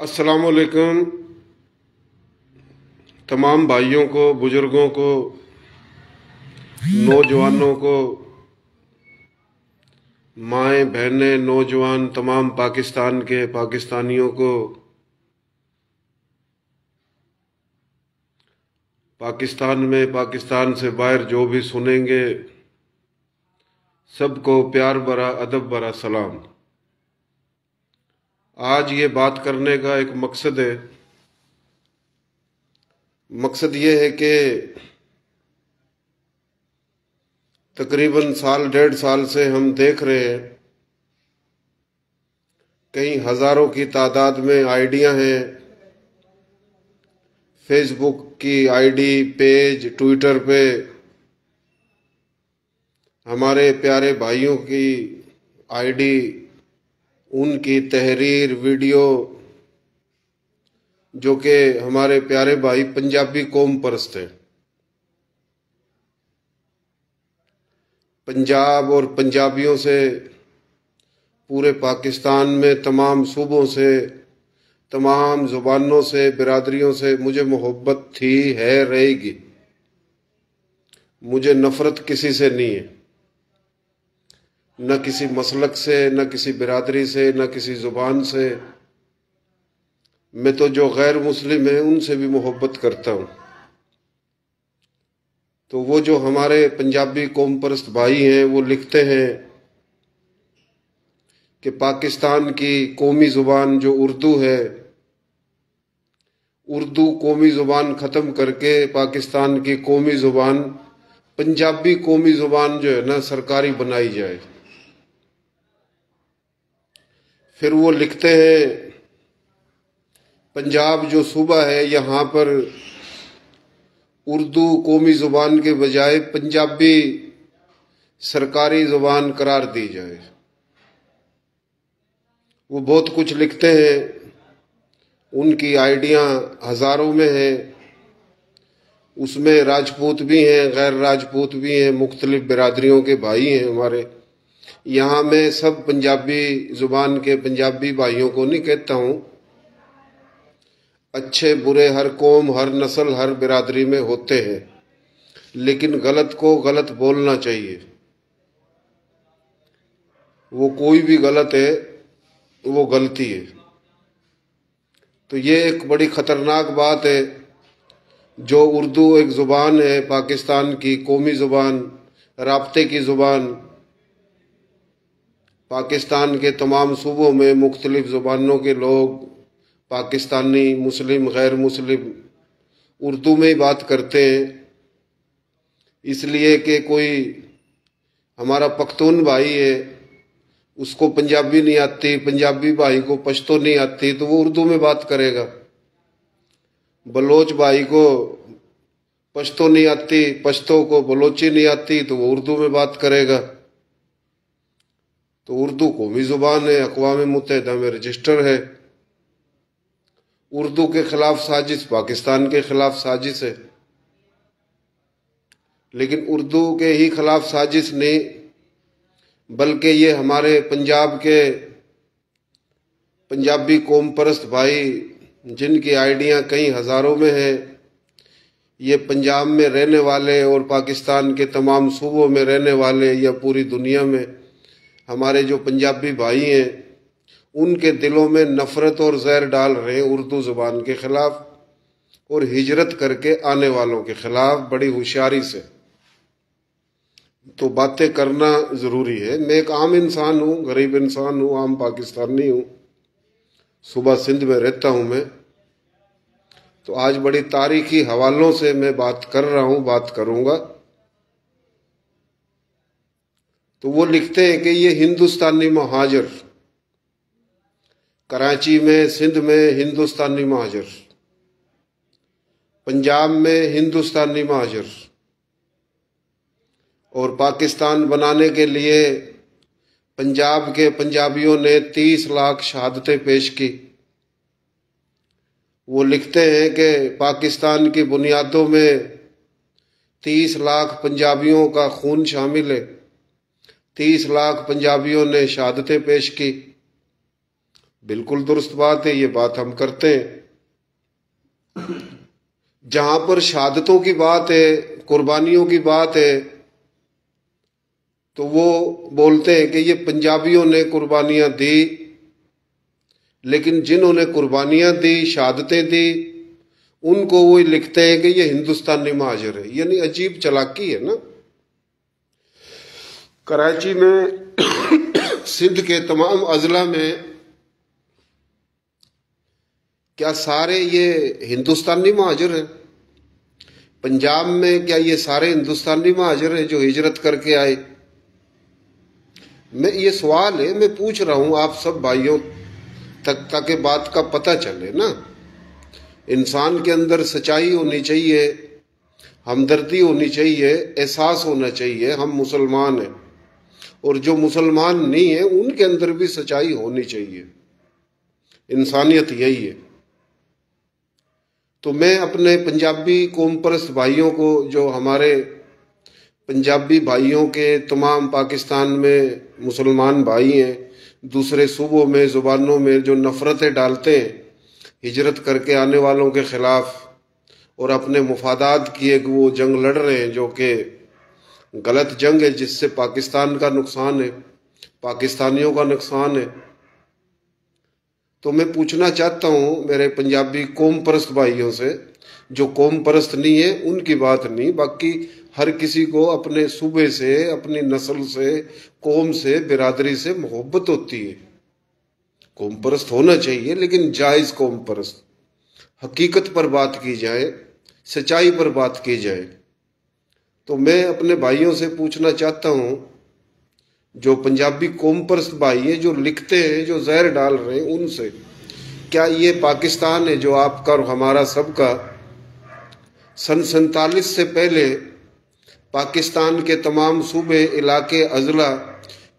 अस्सलामुअलैकुम। तमाम भाइयों को, बुजुर्गों को, नौजवानों को, माएँ बहनें, नौजवान, तमाम पाकिस्तान के पाकिस्तानियों को, पाकिस्तान में, पाकिस्तान से बाहर जो भी सुनेंगे सबको प्यार भरा, अदब भरा सलाम। आज ये बात करने का एक मकसद है। मकसद ये है कि तकरीबन साल डेढ़ साल से हम देख रहे हैं कई हजारों की तादाद में आईडियां हैं, फेसबुक की आईडी, पेज, ट्विटर पे हमारे प्यारे भाइयों की आईडी, उनकी तहरीर, वीडियो, जो कि हमारे प्यारे भाई पंजाबी कौम परस्त हैं। पंजाब और पंजाबियों से, पूरे पाकिस्तान में तमाम सूबों से, तमाम जुबानों से, बिरादरियों से मुझे मोहब्बत थी, है, रहेगी। मुझे नफरत किसी से नहीं है, न किसी मसलक से, न किसी बिरादरी से, न किसी जुबान से। मैं तो जो गैर मुस्लिम है उनसे भी मोहब्बत करता हूँ। तो वो जो हमारे पंजाबी कौम परस्त भाई हैं वो लिखते हैं कि पाकिस्तान की कौमी जुबान जो उर्दू है, उर्दू कौमी जुबान खत्म करके पाकिस्तान की कौमी जुबान पंजाबी कौमी जुबान जो है ना सरकारी बनाई जाए। फिर वो लिखते हैं पंजाब जो सूबा है यहाँ पर उर्दू कौमी जुबान के बजाय पंजाबी सरकारी जुबान करार दी जाए। वो बहुत कुछ लिखते हैं, उनकी आइडियां हजारों में हैं। उसमें राजपूत भी हैं, गैर राजपूत भी हैं, मुख्तलिफ बिरादरियों के भाई हैं हमारे। यहाँ मैं सब पंजाबी जुबान के पंजाबी भाइयों को नहीं कहता हूँ, अच्छे बुरे हर कौम, हर नस्ल, हर बिरादरी में होते हैं, लेकिन गलत को गलत बोलना चाहिए। वो कोई भी गलत है, वो गलती है। तो ये एक बड़ी खतरनाक बात है। जो उर्दू एक जुबान है, पाकिस्तान की कौमी जुबान, राब्ते की जुबान, पाकिस्तान के तमाम सूबों में मुख्तलिफ जुबानों के लोग, पाकिस्तानी, मुस्लिम, गैर मुस्लिम, उर्दू में ही बात करते हैं। इसलिए कि कोई हमारा पख्तून भाई है, उसको पंजाबी नहीं आती, पंजाबी भाई को पश्तो नहीं आती, तो वो उर्दू में बात करेगा। बलोच भाई को पश्तो नहीं आती, पश्तो को बलोची नहीं आती, तो वो उर्दू में बात करेगा। तो उर्दू कौमी जुबान है, अक़वाम मुत्तहिदा में रजिस्टर है। उर्दू के खिलाफ साजिश पाकिस्तान के खिलाफ साजिश है, लेकिन उर्दू के ही खिलाफ साजिश नहीं, बल्कि ये हमारे पंजाब के पंजाबी कौम परस्त भाई, जिनकी आइडियां कई हजारों में हैं, ये पंजाब में रहने वाले और पाकिस्तान के तमाम सूबों में रहने वाले या पूरी दुनिया में हमारे जो पंजाबी भाई हैं, उनके दिलों में नफरत और जहर डाल रहे हैं उर्दू जुबान के खिलाफ और हिजरत करके आने वालों के खिलाफ बड़ी होशियारी से। तो बातें करना जरूरी है। मैं एक आम इंसान हूँ, गरीब इंसान हूँ, आम पाकिस्तानी हूँ, सुबह सिंध में रहता हूँ मैं। तो आज बड़ी तारीखी हवालों से मैं बात कर रहा हूँ, बात करूंगा। तो वो लिखते हैं कि ये हिंदुस्तानी महाजर, कराची में, सिंध में हिंदुस्तानी महाजर, पंजाब में हिंदुस्तानी महाजर, और पाकिस्तान बनाने के लिए पंजाब के पंजाबियों ने 30 लाख शहादतें पेश की। वो लिखते हैं कि पाकिस्तान की बुनियादों में 30 लाख पंजाबियों का खून शामिल है, 30 लाख पंजाबियों ने शहादतें पेश की। बिल्कुल दुरुस्त बात है, ये बात हम करते हैं। जहां पर शहादतों की बात है, कुर्बानियों की बात है, तो वो बोलते हैं कि ये पंजाबियों ने कुर्बानियां दी, लेकिन जिन्होंने कुर्बानियां दी, शहादतें दी, उनको वो लिखते हैं कि ये हिंदुस्तानी महाजर है। यानी अजीब चालाकी है ना। कराची में सिंध के तमाम अजला में क्या सारे ये हिंदुस्तानी महाजर हैं? पंजाब में क्या ये सारे हिंदुस्तानी महाजर हैं जो हिजरत करके आए? मैं ये सवाल है, मैं पूछ रहा हूं आप सब भाइयों तक, ताकि बात का पता चले ना। इंसान के अंदर सच्चाई होनी चाहिए, हमदर्दी होनी चाहिए, एहसास होना चाहिए हम मुसलमान हैं, और जो मुसलमान नहीं है उनके अंदर भी सच्चाई होनी चाहिए। इंसानियत यही है। तो मैं अपने पंजाबी कौम परस्त भाइयों को, जो हमारे पंजाबी भाइयों के तमाम पाकिस्तान में मुसलमान भाई हैं, दूसरे सूबों में ज़ुबानों में जो नफ़रतें डालते हैं हिजरत करके आने वालों के ख़िलाफ़, और अपने मुफादात की एक वो जंग लड़ रहे हैं जो कि गलत जंग है, जिससे पाकिस्तान का नुकसान है, पाकिस्तानियों का नुकसान है। तो मैं पूछना चाहता हूं मेरे पंजाबी कौम परस्त भाइयों से, जो कौम परस्त नहीं है उनकी बात नहीं, बाकी हर किसी को अपने सूबे से, अपनी नस्ल से, कौम से, बिरादरी से मोहब्बत होती है। कौम परस्त होना चाहिए, लेकिन जायज कौम परस्त, हकीकत पर बात की जाए, सच्चाई पर बात की जाए। तो मैं अपने भाइयों से पूछना चाहता हूं, जो पंजाबी कौम परस्त भाई हैं, जो लिखते हैं, जो जहर डाल रहे हैं, उनसे, क्या ये पाकिस्तान है जो आपका और हमारा सबका, सन 47 से पहले पाकिस्तान के तमाम सूबे, इलाके, अजला,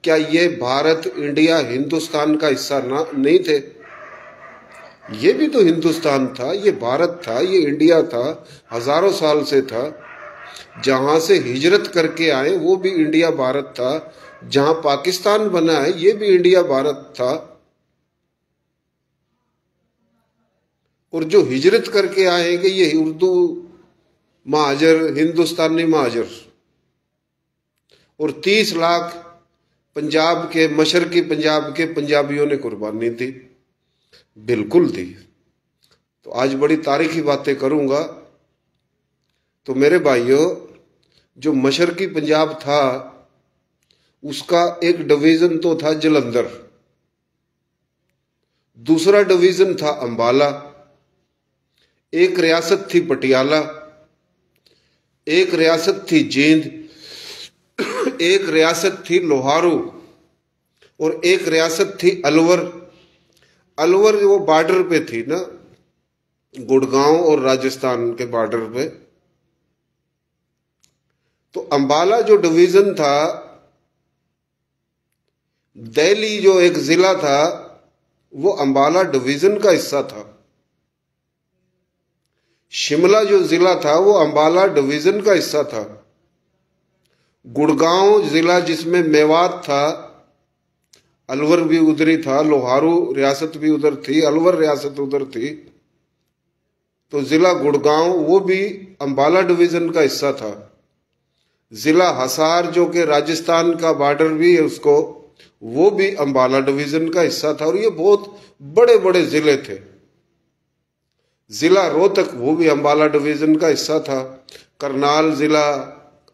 क्या ये भारत, इंडिया, हिंदुस्तान का हिस्सा नहीं थे? ये भी तो हिंदुस्तान था, ये भारत था, ये इंडिया था, हजारों साल से था। जहां से हिजरत करके आए वो भी इंडिया भारत था, जहां पाकिस्तान बना है ये भी इंडिया भारत था। और जो हिजरत करके आएंगे ये उर्दू महाजर, हिंदुस्तानी महाजर, और 30 लाख पंजाब के, मशरकी पंजाब के पंजाबियों ने कुर्बानी दी, बिल्कुल दी। तो आज बड़ी तारीखी बातें करूंगा। तो मेरे भाइयों, जो मशरकी पंजाब था उसका एक डिवीजन तो था जलंधर, दूसरा डिवीजन था अंबाला, एक रियासत थी पटियाला, एक रियासत थी जींद, एक रियासत थी लोहारू, और एक रियासत थी अलवर। अलवर वो बॉर्डर पे थी ना, गुड़गांव और राजस्थान के बॉर्डर पे। तो अंबाला जो डिवीजन था, दिल्ली जो एक जिला था, वो अंबाला डिवीजन का हिस्सा था। शिमला जो जिला था वो अंबाला डिवीजन का हिस्सा था। गुड़गांव जिला जिसमें मेवात था, अलवर भी उधर ही था, लोहारू रियासत भी उधर थी, अलवर रियासत उधर थी। तो जिला गुड़गांव वो भी अंबाला डिवीजन का हिस्सा था। जिला हिसार जो कि राजस्थान का बॉर्डर भी है उसको, वो भी अंबाला डिवीजन का हिस्सा था। और ये बहुत बड़े बड़े जिले थे। जिला रोहतक वो भी अंबाला डिवीजन का हिस्सा था। करनाल जिला,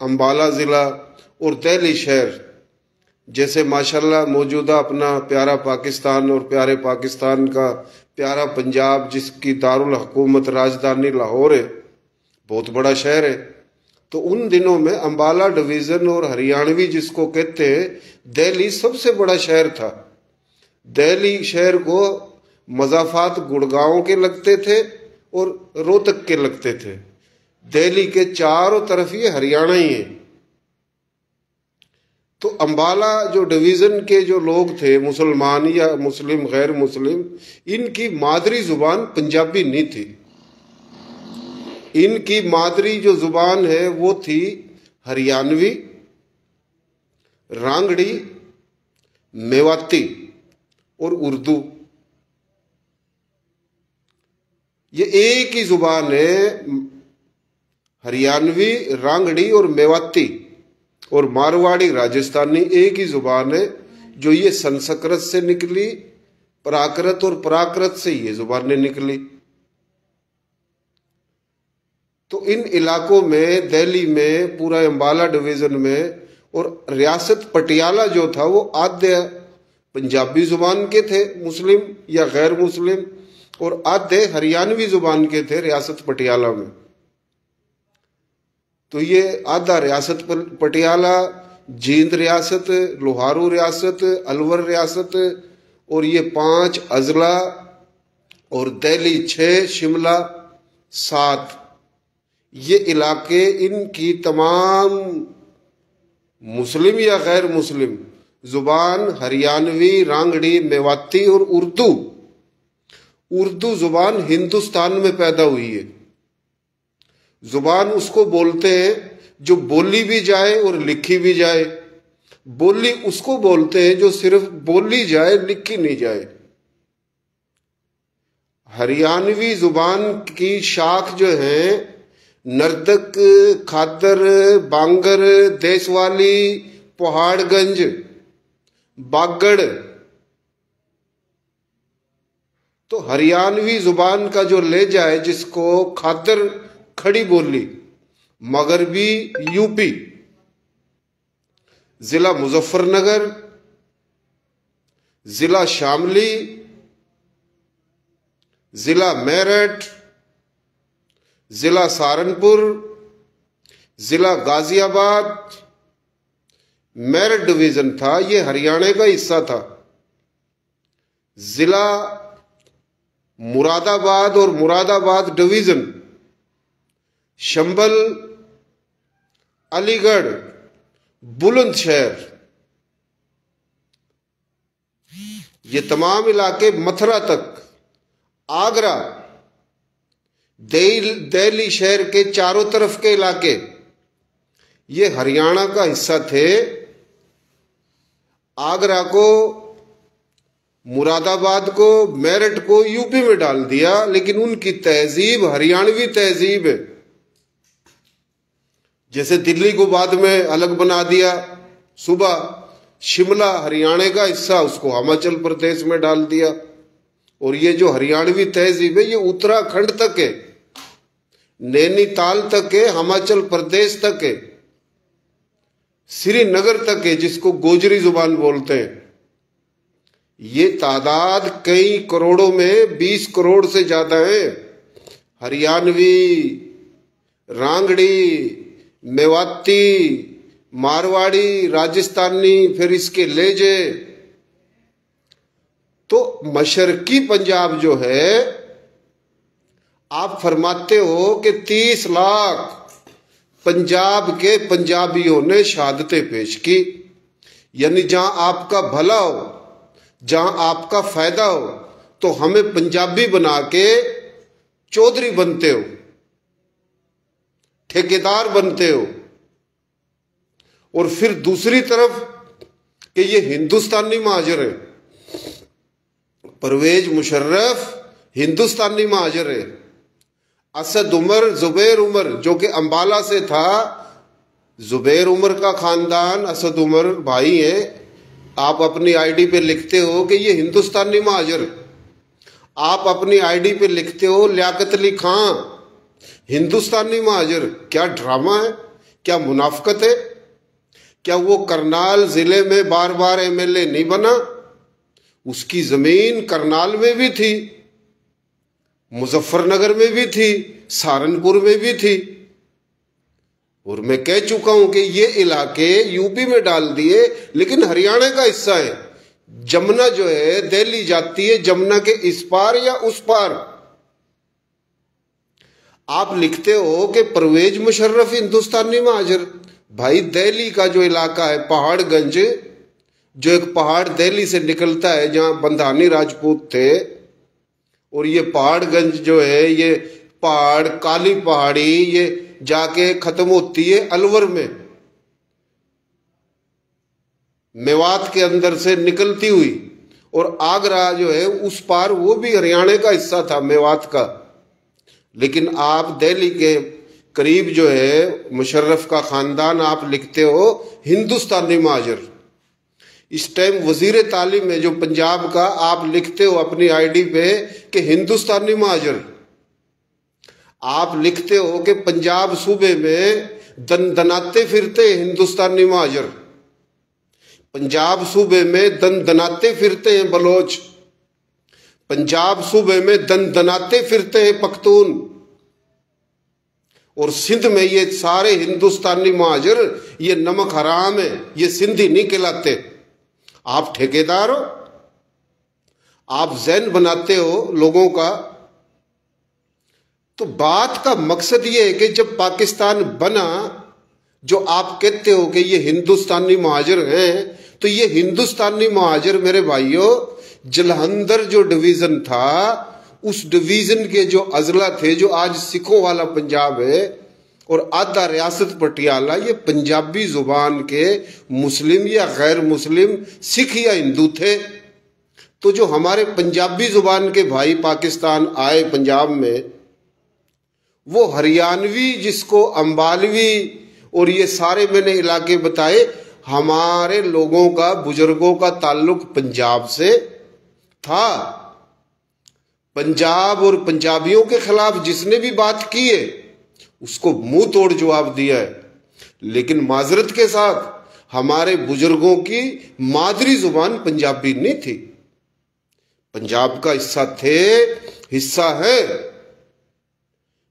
अंबाला जिला, और दिल्ली शहर, जैसे माशाल्लाह मौजूदा अपना प्यारा पाकिस्तान और प्यारे पाकिस्तान का प्यारा पंजाब, जिसकी दारुल हुकूमत राजधानी लाहौर है, बहुत बड़ा शहर है। तो उन दिनों में अंबाला डिवीजन और हरियाणवी जिसको कहते हैं, दिल्ली सबसे बड़ा शहर था। दिल्ली शहर को मजाफात गुड़गांव के लगते थे और रोहतक के लगते थे। दिल्ली के चारों तरफ ये हरियाणा ही है। तो अंबाला जो डिवीजन के जो लोग थे, मुसलमान या मुस्लिम, गैर मुस्लिम, इनकी मादरी जुबान पंजाबी नहीं थी। इनकी मादरी जो जुबान है वो थी हरियाणवी, रांगड़ी, मेवाती और उर्दू। ये एक ही जुबान है, हरियाणवी, रांगड़ी और मेवाती और मारवाड़ी राजस्थानी एक ही जुबान है, जो ये संस्कृत से निकली, प्राकृत और प्राकृत से ये जुबानें निकली। तो इन इलाकों में, दिल्ली में, पूरा अंबाला डिवीजन में और रियासत पटियाला जो था वो आधे पंजाबी जुबान के थे, मुस्लिम या गैर मुस्लिम, और आधे हरियाणवी जुबान के थे रियासत पटियाला में। तो ये आधा रियासत पटियाला, जींद रियासत, लोहारू रियासत, अलवर रियासत, और ये 5 अजला, और दिल्ली 6, शिमला 7, ये इलाके, इनकी तमाम मुस्लिम या गैर मुस्लिम जुबान हरियाणवी, रांगड़ी, मेवाती और उर्दू। उर्दू जुबान हिंदुस्तान में पैदा हुई है। जुबान उसको बोलते हैं जो बोली भी जाए और लिखी भी जाए। बोली उसको बोलते हैं जो सिर्फ बोली जाए, लिखी नहीं जाए। हरियाणवी जुबान की शाख जो है, नर्दक, खादर, बांगर, देशवाली, पहाड़गंज, बागड़। तो हरियाणवी जुबान का जो लहजा है, जिसको खादर खड़ी बोली, मगरबी यूपी, जिला मुजफ्फरनगर, जिला शामली, जिला मेरठ, जिला सहारनपुर, जिला गाजियाबाद, मेरठ डिवीजन था, ये हरियाणा का हिस्सा था। जिला मुरादाबाद और मुरादाबाद डिवीजन, शंबल, अलीगढ़, बुलंदशहर, ये तमाम इलाके, मथुरा तक, आगरा, दिल्ली शहर के चारों तरफ के इलाके, ये हरियाणा का हिस्सा थे। आगरा को, मुरादाबाद को, मेरठ को यूपी में डाल दिया, लेकिन उनकी तहजीब हरियाणवी तहजीब है। जैसे दिल्ली को बाद में अलग बना दिया, सुबह शिमला हरियाणा का हिस्सा, उसको हिमाचल प्रदेश में डाल दिया। और ये जो हरियाणवी तहजीब है, ये उत्तराखंड तक है, नैनीताल तक है, हिमाचल प्रदेश तक है, श्रीनगर तक है, जिसको गोजरी जुबान बोलते हैं। ये तादाद कई करोड़ों में 20 करोड़ से ज्यादा है। हरियाणवी, रांगड़ी, मेवाती, मारवाड़ी, राजस्थानी, फिर इसके लहजे। तो मशरकी पंजाब जो है, आप फरमाते हो कि 30 लाख पंजाब के पंजाबियों ने शहादतें पेश की। यानी जहां आपका भला हो, जहां आपका फायदा हो, तो हमें पंजाबी बना के चौधरी बनते हो, ठेकेदार बनते हो। और फिर दूसरी तरफ कि ये हिंदुस्तानी महाजर है, परवेज मुशर्रफ हिंदुस्तानी महाजर है। असद उमर, जुबैर उमर, जो कि अंबाला से था, जुबैर उमर का खानदान, असद उमर भाई है। आप अपनी आईडी पे लिखते हो कि ये हिंदुस्तानी महाजर। आप अपनी आईडी पे लिखते हो लियाकत अली खां, हिंदुस्तानी महाजर। क्या ड्रामा है, क्या मुनाफकत है? क्या वो करनाल जिले में बार बार एमएलए नहीं बना? उसकी जमीन करनाल में भी थी, मुजफ्फरनगर में भी थी, सहारनपुर में भी थी। और मैं कह चुका हूं कि ये इलाके यूपी में डाल दिए, लेकिन हरियाणा का हिस्सा है। जमुना जो है दिल्ली जाती है, जमुना के इस पार या उस पार। आप लिखते हो कि परवेज मुशर्रफ हिंदुस्तानी महाजर। भाई दिल्ली का जो इलाका है पहाड़गंज, जो एक पहाड़ दिल्ली से निकलता है जहां बंधानी राजपूत थे, और ये पहाड़गंज जो है, ये पहाड़ काली पहाड़ी, ये जाके खत्म होती है अलवर में, मेवात के अंदर से निकलती हुई। और आगरा जो है उस पार, वो भी हरियाणा का हिस्सा था मेवात का। लेकिन आप दिल्ली के करीब जो है मुशर्रफ का खानदान, आप लिखते हो हिंदुस्तानी महाजर। इस टाइम वजीर तालीम है जो पंजाब का, आप लिखते हो अपनी आईडी पे कि हिंदुस्तानी महाजर। आप लिखते हो कि पंजाब सूबे में दनाते फिरते हिंदुस्तानी महाजर, पंजाब सूबे में दनाते फिरते हैं बलोच, पंजाब सूबे में दनाते फिरते हैं पख्तून, और सिंध में ये सारे हिंदुस्तानी महाजर, ये नमक हराम है, ये सिंधी नहीं कहलाते। आप ठेकेदार हो, आप जहन बनाते हो लोगों का। तो बात का मकसद ये है कि जब पाकिस्तान बना, जो आप कहते हो कि ये हिंदुस्तानी महाजर हैं, तो ये हिंदुस्तानी महाजर मेरे भाइयों, जलंधर जो डिवीजन था, उस डिवीजन के जो अजला थे, जो आज सिखों वाला पंजाब है, और आधा रियासत पटियाला, ये पंजाबी जुबान के मुस्लिम या गैर मुस्लिम, सिख या हिंदू थे। तो जो हमारे पंजाबी जुबान के भाई पाकिस्तान आए पंजाब में, वो हरियाणवी, जिसको अंबालवी और ये सारे मैंने इलाके बताए, हमारे लोगों का, बुजुर्गों का ताल्लुक पंजाब से था। पंजाब और पंजाबियों के खिलाफ जिसने भी बात की है उसको मुंह तोड़ जवाब दिया है। लेकिन माजरत के साथ हमारे बुजुर्गों की मादरी जुबान पंजाबी नहीं थी। पंजाब का हिस्सा थे, हिस्सा है,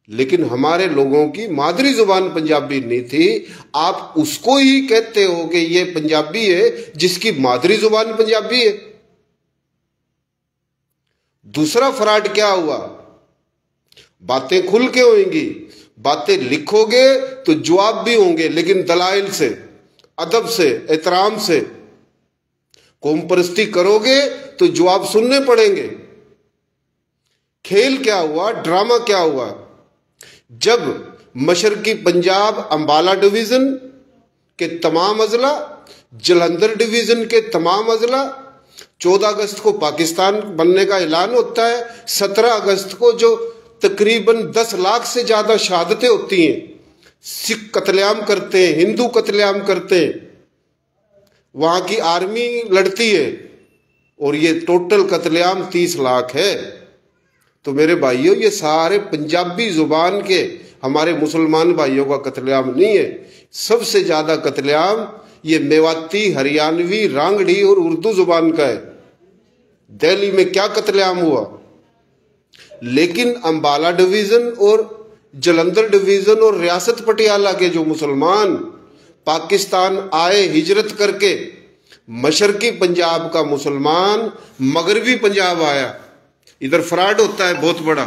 लेकिन हमारे लोगों की मादरी जुबान पंजाबी नहीं थी। आप उसको ही कहते हो कि ये पंजाबी है जिसकी मादरी जुबान पंजाबी है। दूसरा फ्रॉड क्या हुआ? बातें खुल के होंगी, बातें लिखोगे तो जवाब भी होंगे, लेकिन दलाइल से, अदब से, एहतराम से। कौम परस्ती करोगे तो जवाब सुनने पड़ेंगे। खेल क्या हुआ, ड्रामा क्या हुआ? जब मशरकी पंजाब अंबाला डिवीजन के तमाम अजला, जलंधर डिवीजन के तमाम अजला, 14 अगस्त को पाकिस्तान बनने का ऐलान होता है। 17 अगस्त को जो तकरीबन 10 लाख से ज्यादा शहादतें होती हैं, सिख कत्लेआम करते हैं, हिंदू कत्लेआम करते हैं, वहां की आर्मी लड़ती है, और ये टोटल कत्लेआम 30 लाख है। तो मेरे भाइयों, ये सारे पंजाबी जुबान के हमारे मुसलमान भाइयों का कत्लेआम नहीं है। सबसे ज्यादा कत्लेआम ये मेवाती, हरियाणवी, रांगड़ी और उर्दू जुबान का है। दिल्ली में क्या कत्लेआम हुआ? लेकिन अंबाला डिवीजन और जलंधर डिवीजन और रियासत पटियाला के जो मुसलमान पाकिस्तान आए हिजरत करके, मशरकी पंजाब का मुसलमान मगरबी पंजाब आया। इधर फ्रॉड होता है बहुत बड़ा।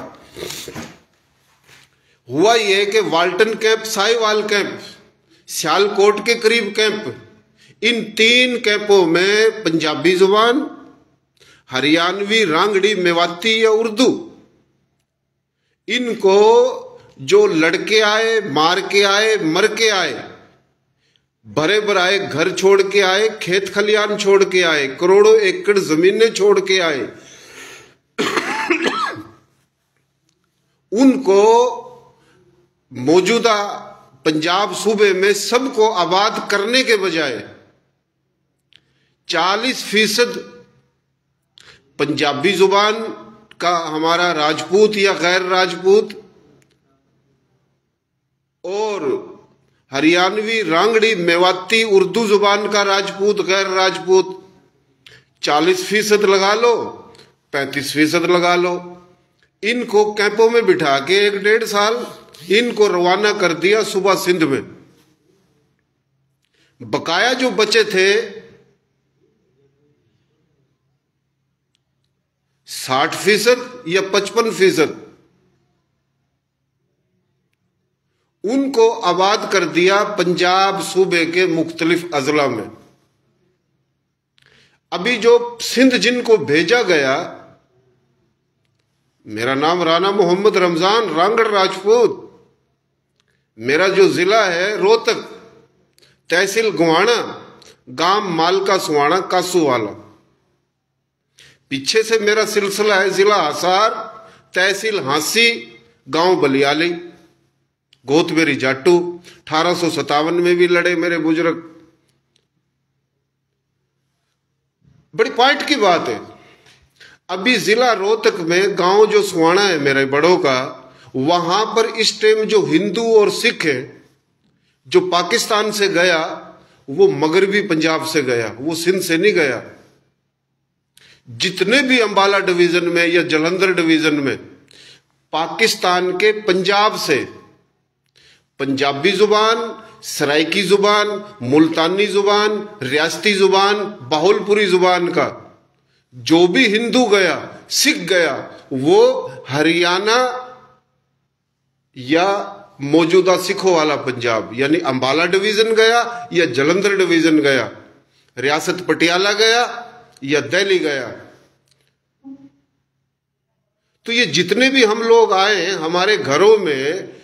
हुआ यह कि Walton camp, Sahiwal camp, Sialkot के करीब कैंप, इन 3 कैंपों में पंजाबी जुबान, हरियाणवी, रांगड़ी, मेवाती या उर्दू, इनको जो लड़के आए, मार के आए, मर के आए, भरे भराए घर छोड़ के आए, खेत खलियान छोड़ के आए, करोड़ों एकड़ जमीनें छोड़ के आए, उनको मौजूदा पंजाब सूबे में सबको आबाद करने के बजाय 40% पंजाबी जुबान का हमारा राजपूत या गैर राजपूत, और हरियाणवी, रांगड़ी, मेवाती, उर्दू जुबान का राजपूत, गैर राजपूत 40% लगा लो, 35% लगा लो। इनको कैंपों में बिठा के 1-1.5 साल इनको रवाना कर दिया सुबह सिंध में। बकाया जो बचे थे 60% या 55%, उनको आबाद कर दिया पंजाब सूबे के मुख्तलिफ अजला में। अभी जो सिंध जिनको भेजा गया, मेरा नाम राणा मोहम्मद रमजान, रांगड़ राजपूत, मेरा जो जिला है रोहतक, तहसील गुवाना, गांव मालका सुवाना, कासू वाला। पीछे से मेरा सिलसिला है जिला हिसार, तहसील हांसी, गांव बलियाली, गोतबेरी जाटू, 1857 में भी लड़े मेरे बुजुर्ग। बड़ी पॉइंट की बात है। अभी जिला रोहतक में गांव जो सुहाना है मेरे बड़ों का, वहां पर इस टाइम जो हिंदू और सिख है, जो पाकिस्तान से गया वो मगरबी पंजाब से गया, वो सिंध से नहीं गया। जितने भी अंबाला डिवीजन में या जलंधर डिवीजन में पाकिस्तान के पंजाब से पंजाबी जुबान, सराइकी जुबान, मुल्तानी जुबान, रियासती जुबान, बाहुलपुरी जुबान का जो भी हिंदू गया, सिख गया, वो हरियाणा या मौजूदा सिखों वाला पंजाब यानी अंबाला डिवीजन गया या जलंधर डिवीजन गया, रियासत पटियाला गया या दिल्ली गया। तो ये जितने भी हम लोग आए हैं हमारे घरों में,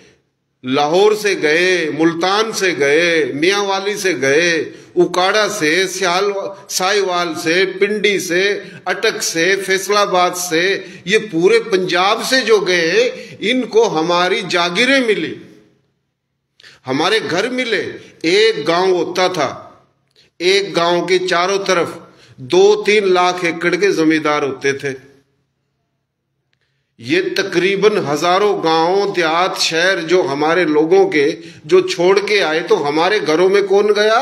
लाहौर से गए, मुल्तान से गए, मियांवाली से गए, उकाड़ा से, साहिवाल से, पिंडी से, अटक से, फैसलाबाद से, ये पूरे पंजाब से जो गए, इनको हमारी जागीरें मिली, हमारे घर मिले। एक गांव होता था, एक गांव के चारों तरफ 2-3 लाख एकड़ के जमींदार होते थे। ये तकरीबन हजारों गांव, देहात, शहर जो हमारे लोगों के जो छोड़ के आए, तो हमारे घरों में कौन गया?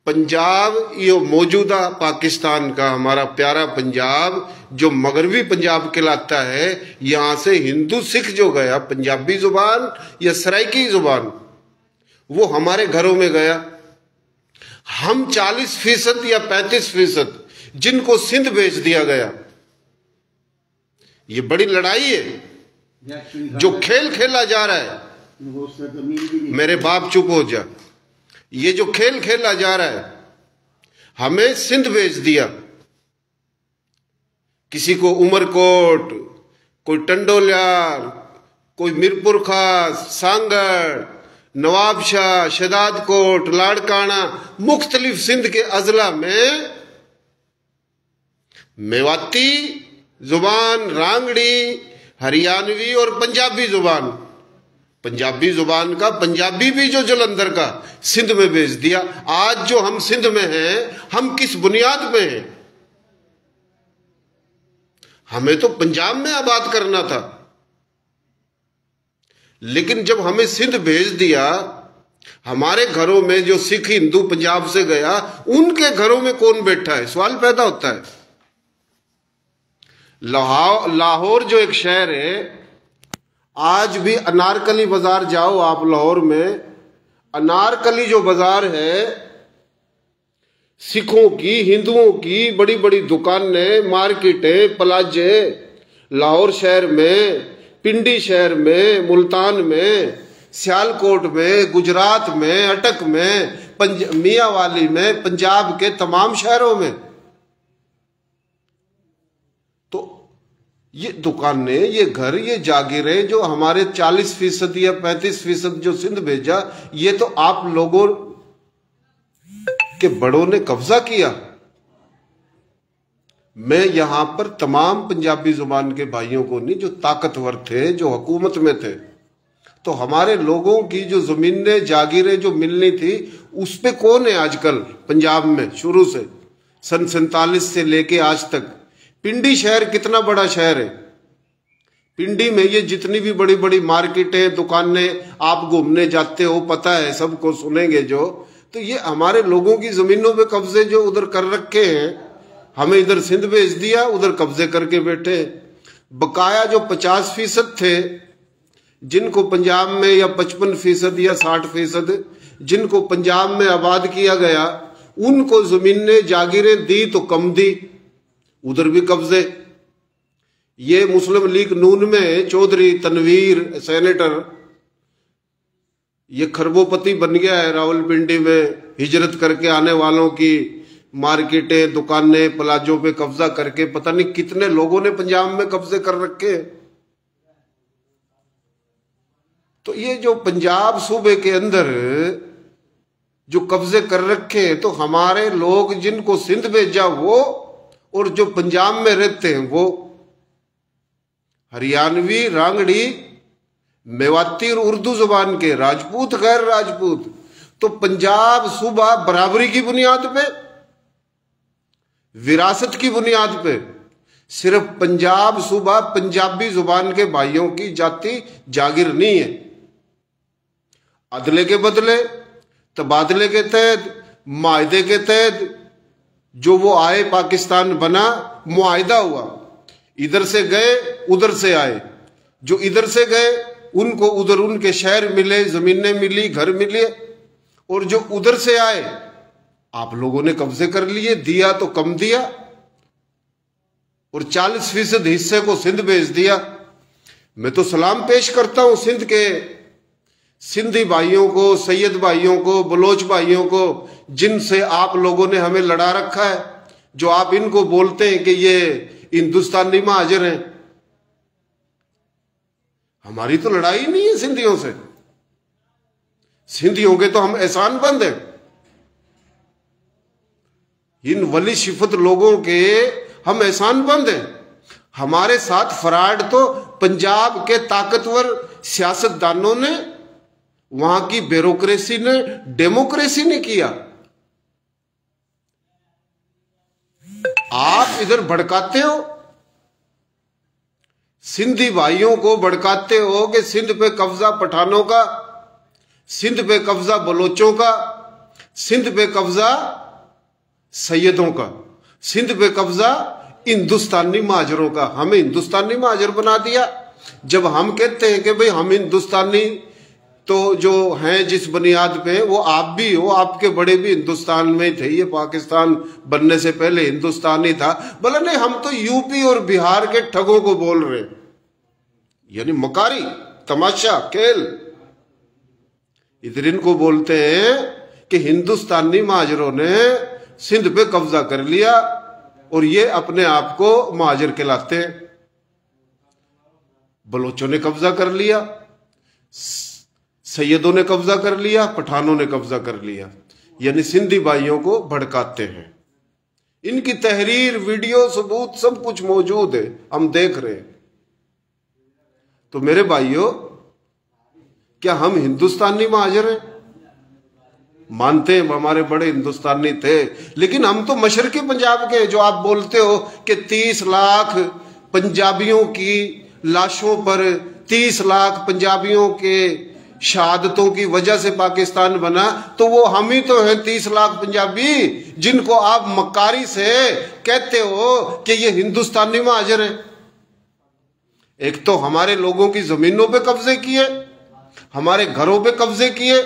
पंजाब, ये मौजूदा पाकिस्तान का हमारा प्यारा पंजाब जो मगरबी पंजाब कहलाता है, यहां से हिंदू सिख जो गया, पंजाबी जुबान या सराइकी जुबान, वो हमारे घरों में गया। हम 40% या 35% जिनको सिंध भेज दिया गया। ये बड़ी लड़ाई है जो खेल खेला जा रहा है। मेरे बाप चुप हो जा। ये जो खेल खेला जा रहा है, हमें सिंध भेज दिया, किसी को उमरकोट, कोई टंडोल्यार, कोई मीरपुर खास, सांगड़, नवाबशाह, शहदादकोट, लाड़काना, मुख्तलिफ सिंध के अजला में मेवाती जुबान, रांगड़ी, हरियाणवी और पंजाबी जुबान, पंजाबी जुबान का पंजाबी भी जो जलंधर का सिंध में भेज दिया। आज जो हम सिंध में हैं, हम किस बुनियाद में हैं? हमें तो पंजाब में आबाद करना था, लेकिन जब हमें सिंध भेज दिया, हमारे घरों में जो सिख हिंदू पंजाब से गया, उनके घरों में कौन बैठा है? सवाल पैदा होता है। लाहौर जो एक शहर है, आज भी अनारकली बाजार जाओ आप लाहौर में, अनारकली जो बाजार है, सिखों की, हिंदुओं की बड़ी बड़ी दुकानें, मार्केटें, प्लाजे लाहौर शहर में, पिंडी शहर में, मुल्तान में, सियालकोट में, गुजरात में, अटक में, मियांवाली में, पंजाब के तमाम शहरों में। ये दुकानें, ये घर, ये जागीरें जो हमारे 40% या 35% जो सिंध भेजा, ये तो आप लोगों के बड़ों ने कब्जा किया। मैं यहां पर तमाम पंजाबी जुबान के भाइयों को नहीं, जो ताकतवर थे, जो हुकूमत में थे, तो हमारे लोगों की जो जमीनें, जागीरें जो मिलनी थी, उस पे कौन है आजकल पंजाब में? शुरू से सन 47 से लेके आज तक। पिंडी शहर कितना बड़ा शहर है। पिंडी में ये जितनी भी बड़ी बड़ी मार्केटें, दुकानें आप घूमने जाते हो, पता है सबको, सुनेंगे जो, तो ये हमारे लोगों की जमीनों पे कब्जे जो उधर कर रखे हैं, हमें इधर सिंध भेज दिया, उधर कब्जे करके बैठे। बकाया जो 50% थे, जिनको पंजाब में, या 55% या 60% जिनको पंजाब में आबाद किया गया, उनको जमीनें, जागीरें दी तो कम दी, उधर भी कब्जे। ये मुस्लिम लीग नून में चौधरी तनवीर सेनेटर, ये खरबोपति बन गया है रावलपिंडी में। हिजरत करके आने वालों की मार्केटें, दुकानें, प्लाजों पे कब्जा करके पता नहीं कितने लोगों ने पंजाब में कब्जे कर रखे। तो ये जो पंजाब सूबे के अंदर जो कब्जे कर रखे, तो हमारे लोग जिनको सिंध भेजा वो, और जो पंजाब में रहते हैं वो हरियाणवी, रांगड़ी मेवाती और उर्दू जुबान के, राजपूत गैर राजपूत। तो पंजाब सूबा बराबरी की बुनियाद पे, विरासत की बुनियाद पे, सिर्फ पंजाब सूबा पंजाबी जुबान के भाइयों की जाति जागीर नहीं है। अदले के बदले, तबादले के तहत, माहदे के तहत जो वो आए, पाकिस्तान बना, मुआहिदा हुआ, इधर से गए उधर से आए। जो इधर से गए उनको उधर उनके शहर मिले, जमीनें मिली, घर मिले, और जो उधर से आए आप लोगों ने कब्जे कर लिए, दिया तो कम दिया, और 40% हिस्से को सिंध भेज दिया। मैं तो सलाम पेश करता हूं सिंध के सिंधी भाइयों को, सैयद भाइयों को, बलोच भाइयों को, जिनसे आप लोगों ने हमें लड़ा रखा है। जो आप इनको बोलते हैं कि ये हिंदुस्तानी महाजर हैं, हमारी तो लड़ाई नहीं है सिंधियों से। सिंधियों के तो हम एहसानबंद हैं। इन वली शिफत लोगों के हम एहसानबंद हैं। हमारे साथ फराड तो पंजाब के ताकतवर सियासतदानों ने, वहां की ब्यूरोक्रेसी ने, डेमोक्रेसी ने किया। आप इधर भड़काते हो, सिंधी भाइयों को भड़काते हो कि सिंध पे कब्जा पठानों का, सिंध पे कब्जा बलोचों का, सिंध पे कब्जा सैयदों का, सिंध पे कब्जा हिंदुस्तानी महाजरों का। हमें हिंदुस्तानी महाजर बना दिया। जब हम कहते हैं कि भाई हम हिंदुस्तानी तो जो हैं जिस बुनियाद पे, वो आप भी हो, आपके बड़े भी हिंदुस्तान में थे, ये पाकिस्तान बनने से पहले हिंदुस्तानी था। बोला नहीं, हम तो यूपी और बिहार के ठगों को बोल रहे, यानी मकारी, तमाशा, खेल। इधर इनको बोलते हैं कि हिंदुस्तानी महाजरों ने सिंध पे कब्जा कर लिया और ये अपने आप को महाजर कहलाते हैं। बलोचों ने कब्जा कर लिया, सैयदों ने कब्जा कर लिया, पठानों ने कब्जा कर लिया, यानी सिंधी भाइयों को भड़काते हैं। इनकी तहरीर, वीडियो, सबूत सब कुछ मौजूद है, हम देख रहे हैं। तो मेरे भाइयों, क्या हम हिंदुस्तानी महाजर हैं? मानते हैं हमारे बड़े हिंदुस्तानी थे, लेकिन हम तो मशरकी पंजाब के, जो आप बोलते हो कि 30 लाख पंजाबियों की लाशों पर, 30 लाख पंजाबियों के शहादतों की वजह से पाकिस्तान बना, तो वो हम ही तो हैं 30 लाख पंजाबी, जिनको आप मक्कारी से कहते हो कि ये हिंदुस्तानी महाजर हैं। एक तो हमारे लोगों की जमीनों पे कब्जे किए, हमारे घरों पे कब्जे किए,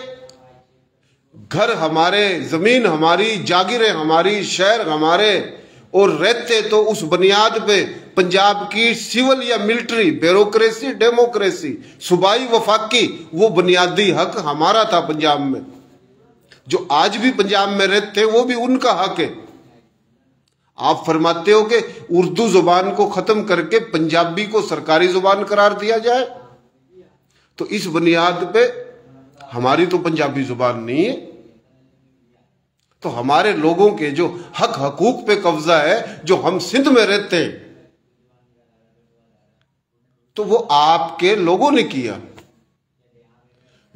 घर हमारे, जमीन हमारी, जागीरें हमारी, शहर हमारे, और रहते तो उस बुनियाद पे पंजाब की सिविल या मिलिट्री, ब्यूरोक्रेसी, डेमोक्रेसी, सूबाई वफाकी, वो बुनियादी हक हमारा था पंजाब में। जो आज भी पंजाब में रहते वो भी उनका हक है। आप फरमाते हो कि उर्दू जुबान को खत्म करके पंजाबी को सरकारी जुबान करार दिया जाए, तो इस बुनियाद पे हमारी तो पंजाबी जुबान नहीं है। तो हमारे लोगों के जो हक हकूक पे कब्जा है, जो हम सिंध में रहते हैं, तो वो आपके लोगों ने किया।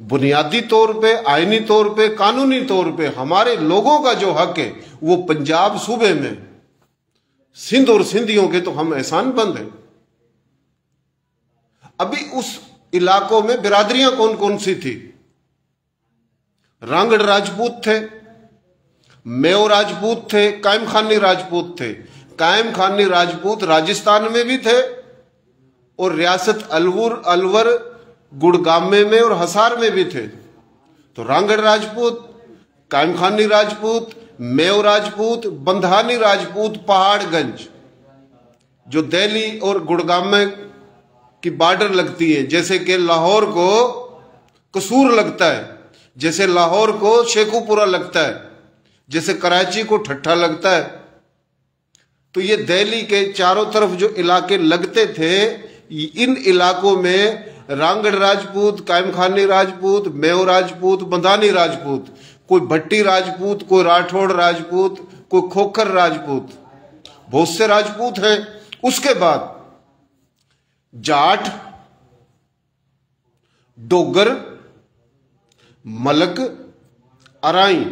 बुनियादी तौर पे, आईनी तौर पे, कानूनी तौर पे हमारे लोगों का जो हक है वो पंजाब सूबे में, सिंध और सिंधियों के तो हम एहसानबंद हैं। अभी उस इलाकों में बिरादरियां कौन कौन सी थी? रांगड़ राजपूत थे, मेव राजपूत थे, कायम खानी राजपूत थे। कायम खानी राजपूत राजस्थान में भी थे और रियासत अलवर, गुड़गामे में और हसार में भी थे। तो रांगड़ राजपूत, कायम खानी राजपूत, मेव राजपूत, बंधानी राजपूत, पहाड़गंज, जो दिल्ली और गुड़गामे की बॉर्डर लगती है, जैसे कि लाहौर को कसूर लगता है, जैसे लाहौर को शेखुपुरा लगता है, जैसे कराची को ठट्ठा लगता है। तो ये दिल्ली के चारों तरफ जो इलाके लगते थे, इन इलाकों में रांगड़ राजपूत, कायम खानी राजपूत, मेव राजपूत, बंधानी राजपूत, कोई भट्टी राजपूत, कोई राठौड़ राजपूत, कोई खोखर राजपूत, बहुत से राजपूत हैं। उसके बाद जाट, डोगर, मलक, अराई,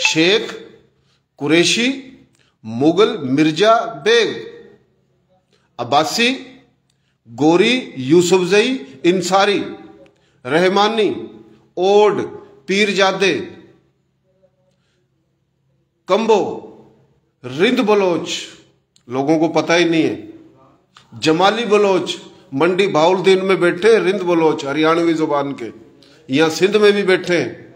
शेख, कुरैशी, मुगल, मिर्जा, बेग, अब्बासी, गोरी, यूसुफजई, इंसारी, रहमानी, ओड, पीरजादे, कंबो, रिंद बलोच, लोगों को पता ही नहीं है, जमाली बलोच, मंडी भाउलदीन में बैठे रिंद बलोच हरियाणवी जुबान के, यहां सिंध में भी बैठे हैं।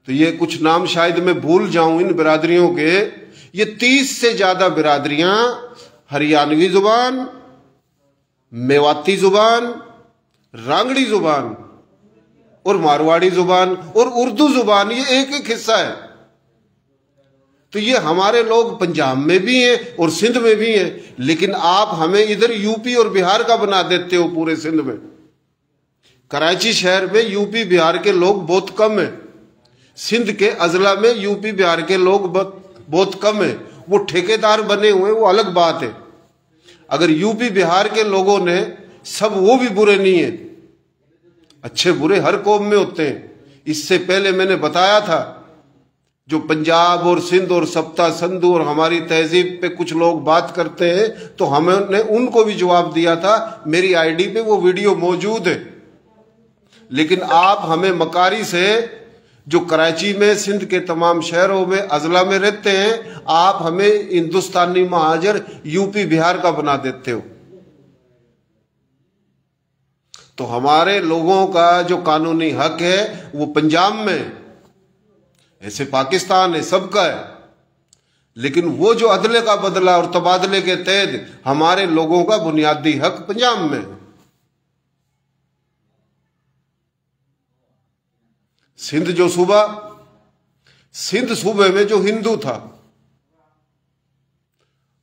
तो ये कुछ नाम शायद मैं भूल जाऊं इन बिरादरियों के। ये 30 से ज्यादा बिरादरियां हरियाणवी जुबान, मेवाती जुबान, रांगड़ी जुबान और मारवाड़ी जुबान और उर्दू जुबान, ये एक एक हिस्सा है। तो ये हमारे लोग पंजाब में भी हैं और सिंध में भी हैं, लेकिन आप हमें इधर यूपी और बिहार का बना देते हो पूरे सिंध में। कराची शहर में यूपी बिहार के लोग बहुत कम हैं, सिंध के अजला में यूपी बिहार के लोग बहुत कम हैं। वो ठेकेदार बने हुए वो अलग बात है। अगर यूपी बिहार के लोगों ने सब, वो भी बुरे नहीं है, अच्छे बुरे हर कौम में होते हैं। इससे पहले मैंने बताया था जो पंजाब और सिंध और सप्ता संधु और हमारी तहजीब पे कुछ लोग बात करते हैं, तो हमने उनको भी जवाब दिया था। मेरी आईडी पे वो वीडियो मौजूद है। लेकिन आप हमें मकारी से, जो कराची में सिंध के तमाम शहरों में अजला में रहते हैं, आप हमें हिंदुस्तानी महाजर यूपी बिहार का बना देते हो। तो हमारे लोगों का जो कानूनी हक है वो पंजाब में, ऐसे पाकिस्तान है, सबका है, लेकिन वो जो अदले का बदला और तबादले के तहत हमारे लोगों का बुनियादी हक पंजाब में है। सिंध जो सूबा, सिंध सूबे में जो हिंदू था,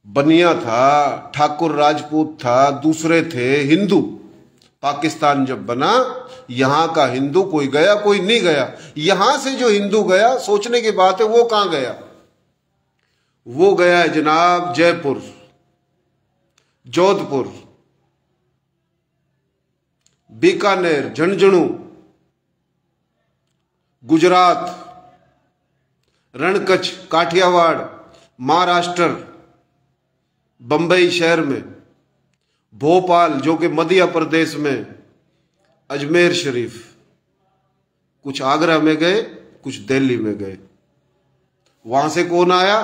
बनिया था, ठाकुर राजपूत था, दूसरे थे हिंदू। पाकिस्तान जब बना, यहां का हिंदू कोई गया कोई नहीं गया। यहां से जो हिंदू गया, सोचने की बात है, वो कहां गया? वो गया है जनाब जयपुर, जोधपुर, बीकानेर, झुंझुनू, गुजरात, रणकच्छ, काठियावाड़, महाराष्ट्र, बंबई शहर में, भोपाल जो कि मध्य प्रदेश में, अजमेर शरीफ, कुछ आगरा में गए, कुछ दिल्ली में गए। वहां से कौन आया?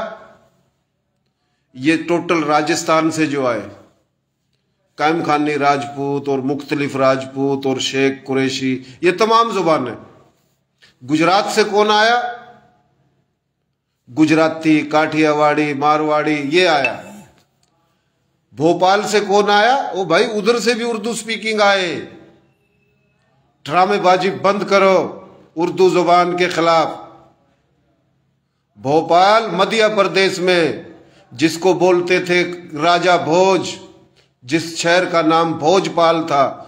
ये टोटल राजस्थान से जो आए, कायम खानी राजपूत और मुख्तलिफ राजपूत और शेख, कुरैशी, ये तमाम जुबान है। गुजरात से कौन आया? गुजराती, काठियावाड़ी, मारवाड़ी, ये आया। भोपाल से कौन आया? ओ भाई, उधर से भी उर्दू स्पीकिंग आए। ड्रामेबाजी बंद करो उर्दू जुबान के खिलाफ। भोपाल मध्य प्रदेश में, जिसको बोलते थे राजा भोज, जिस शहर का नाम भोजपाल था,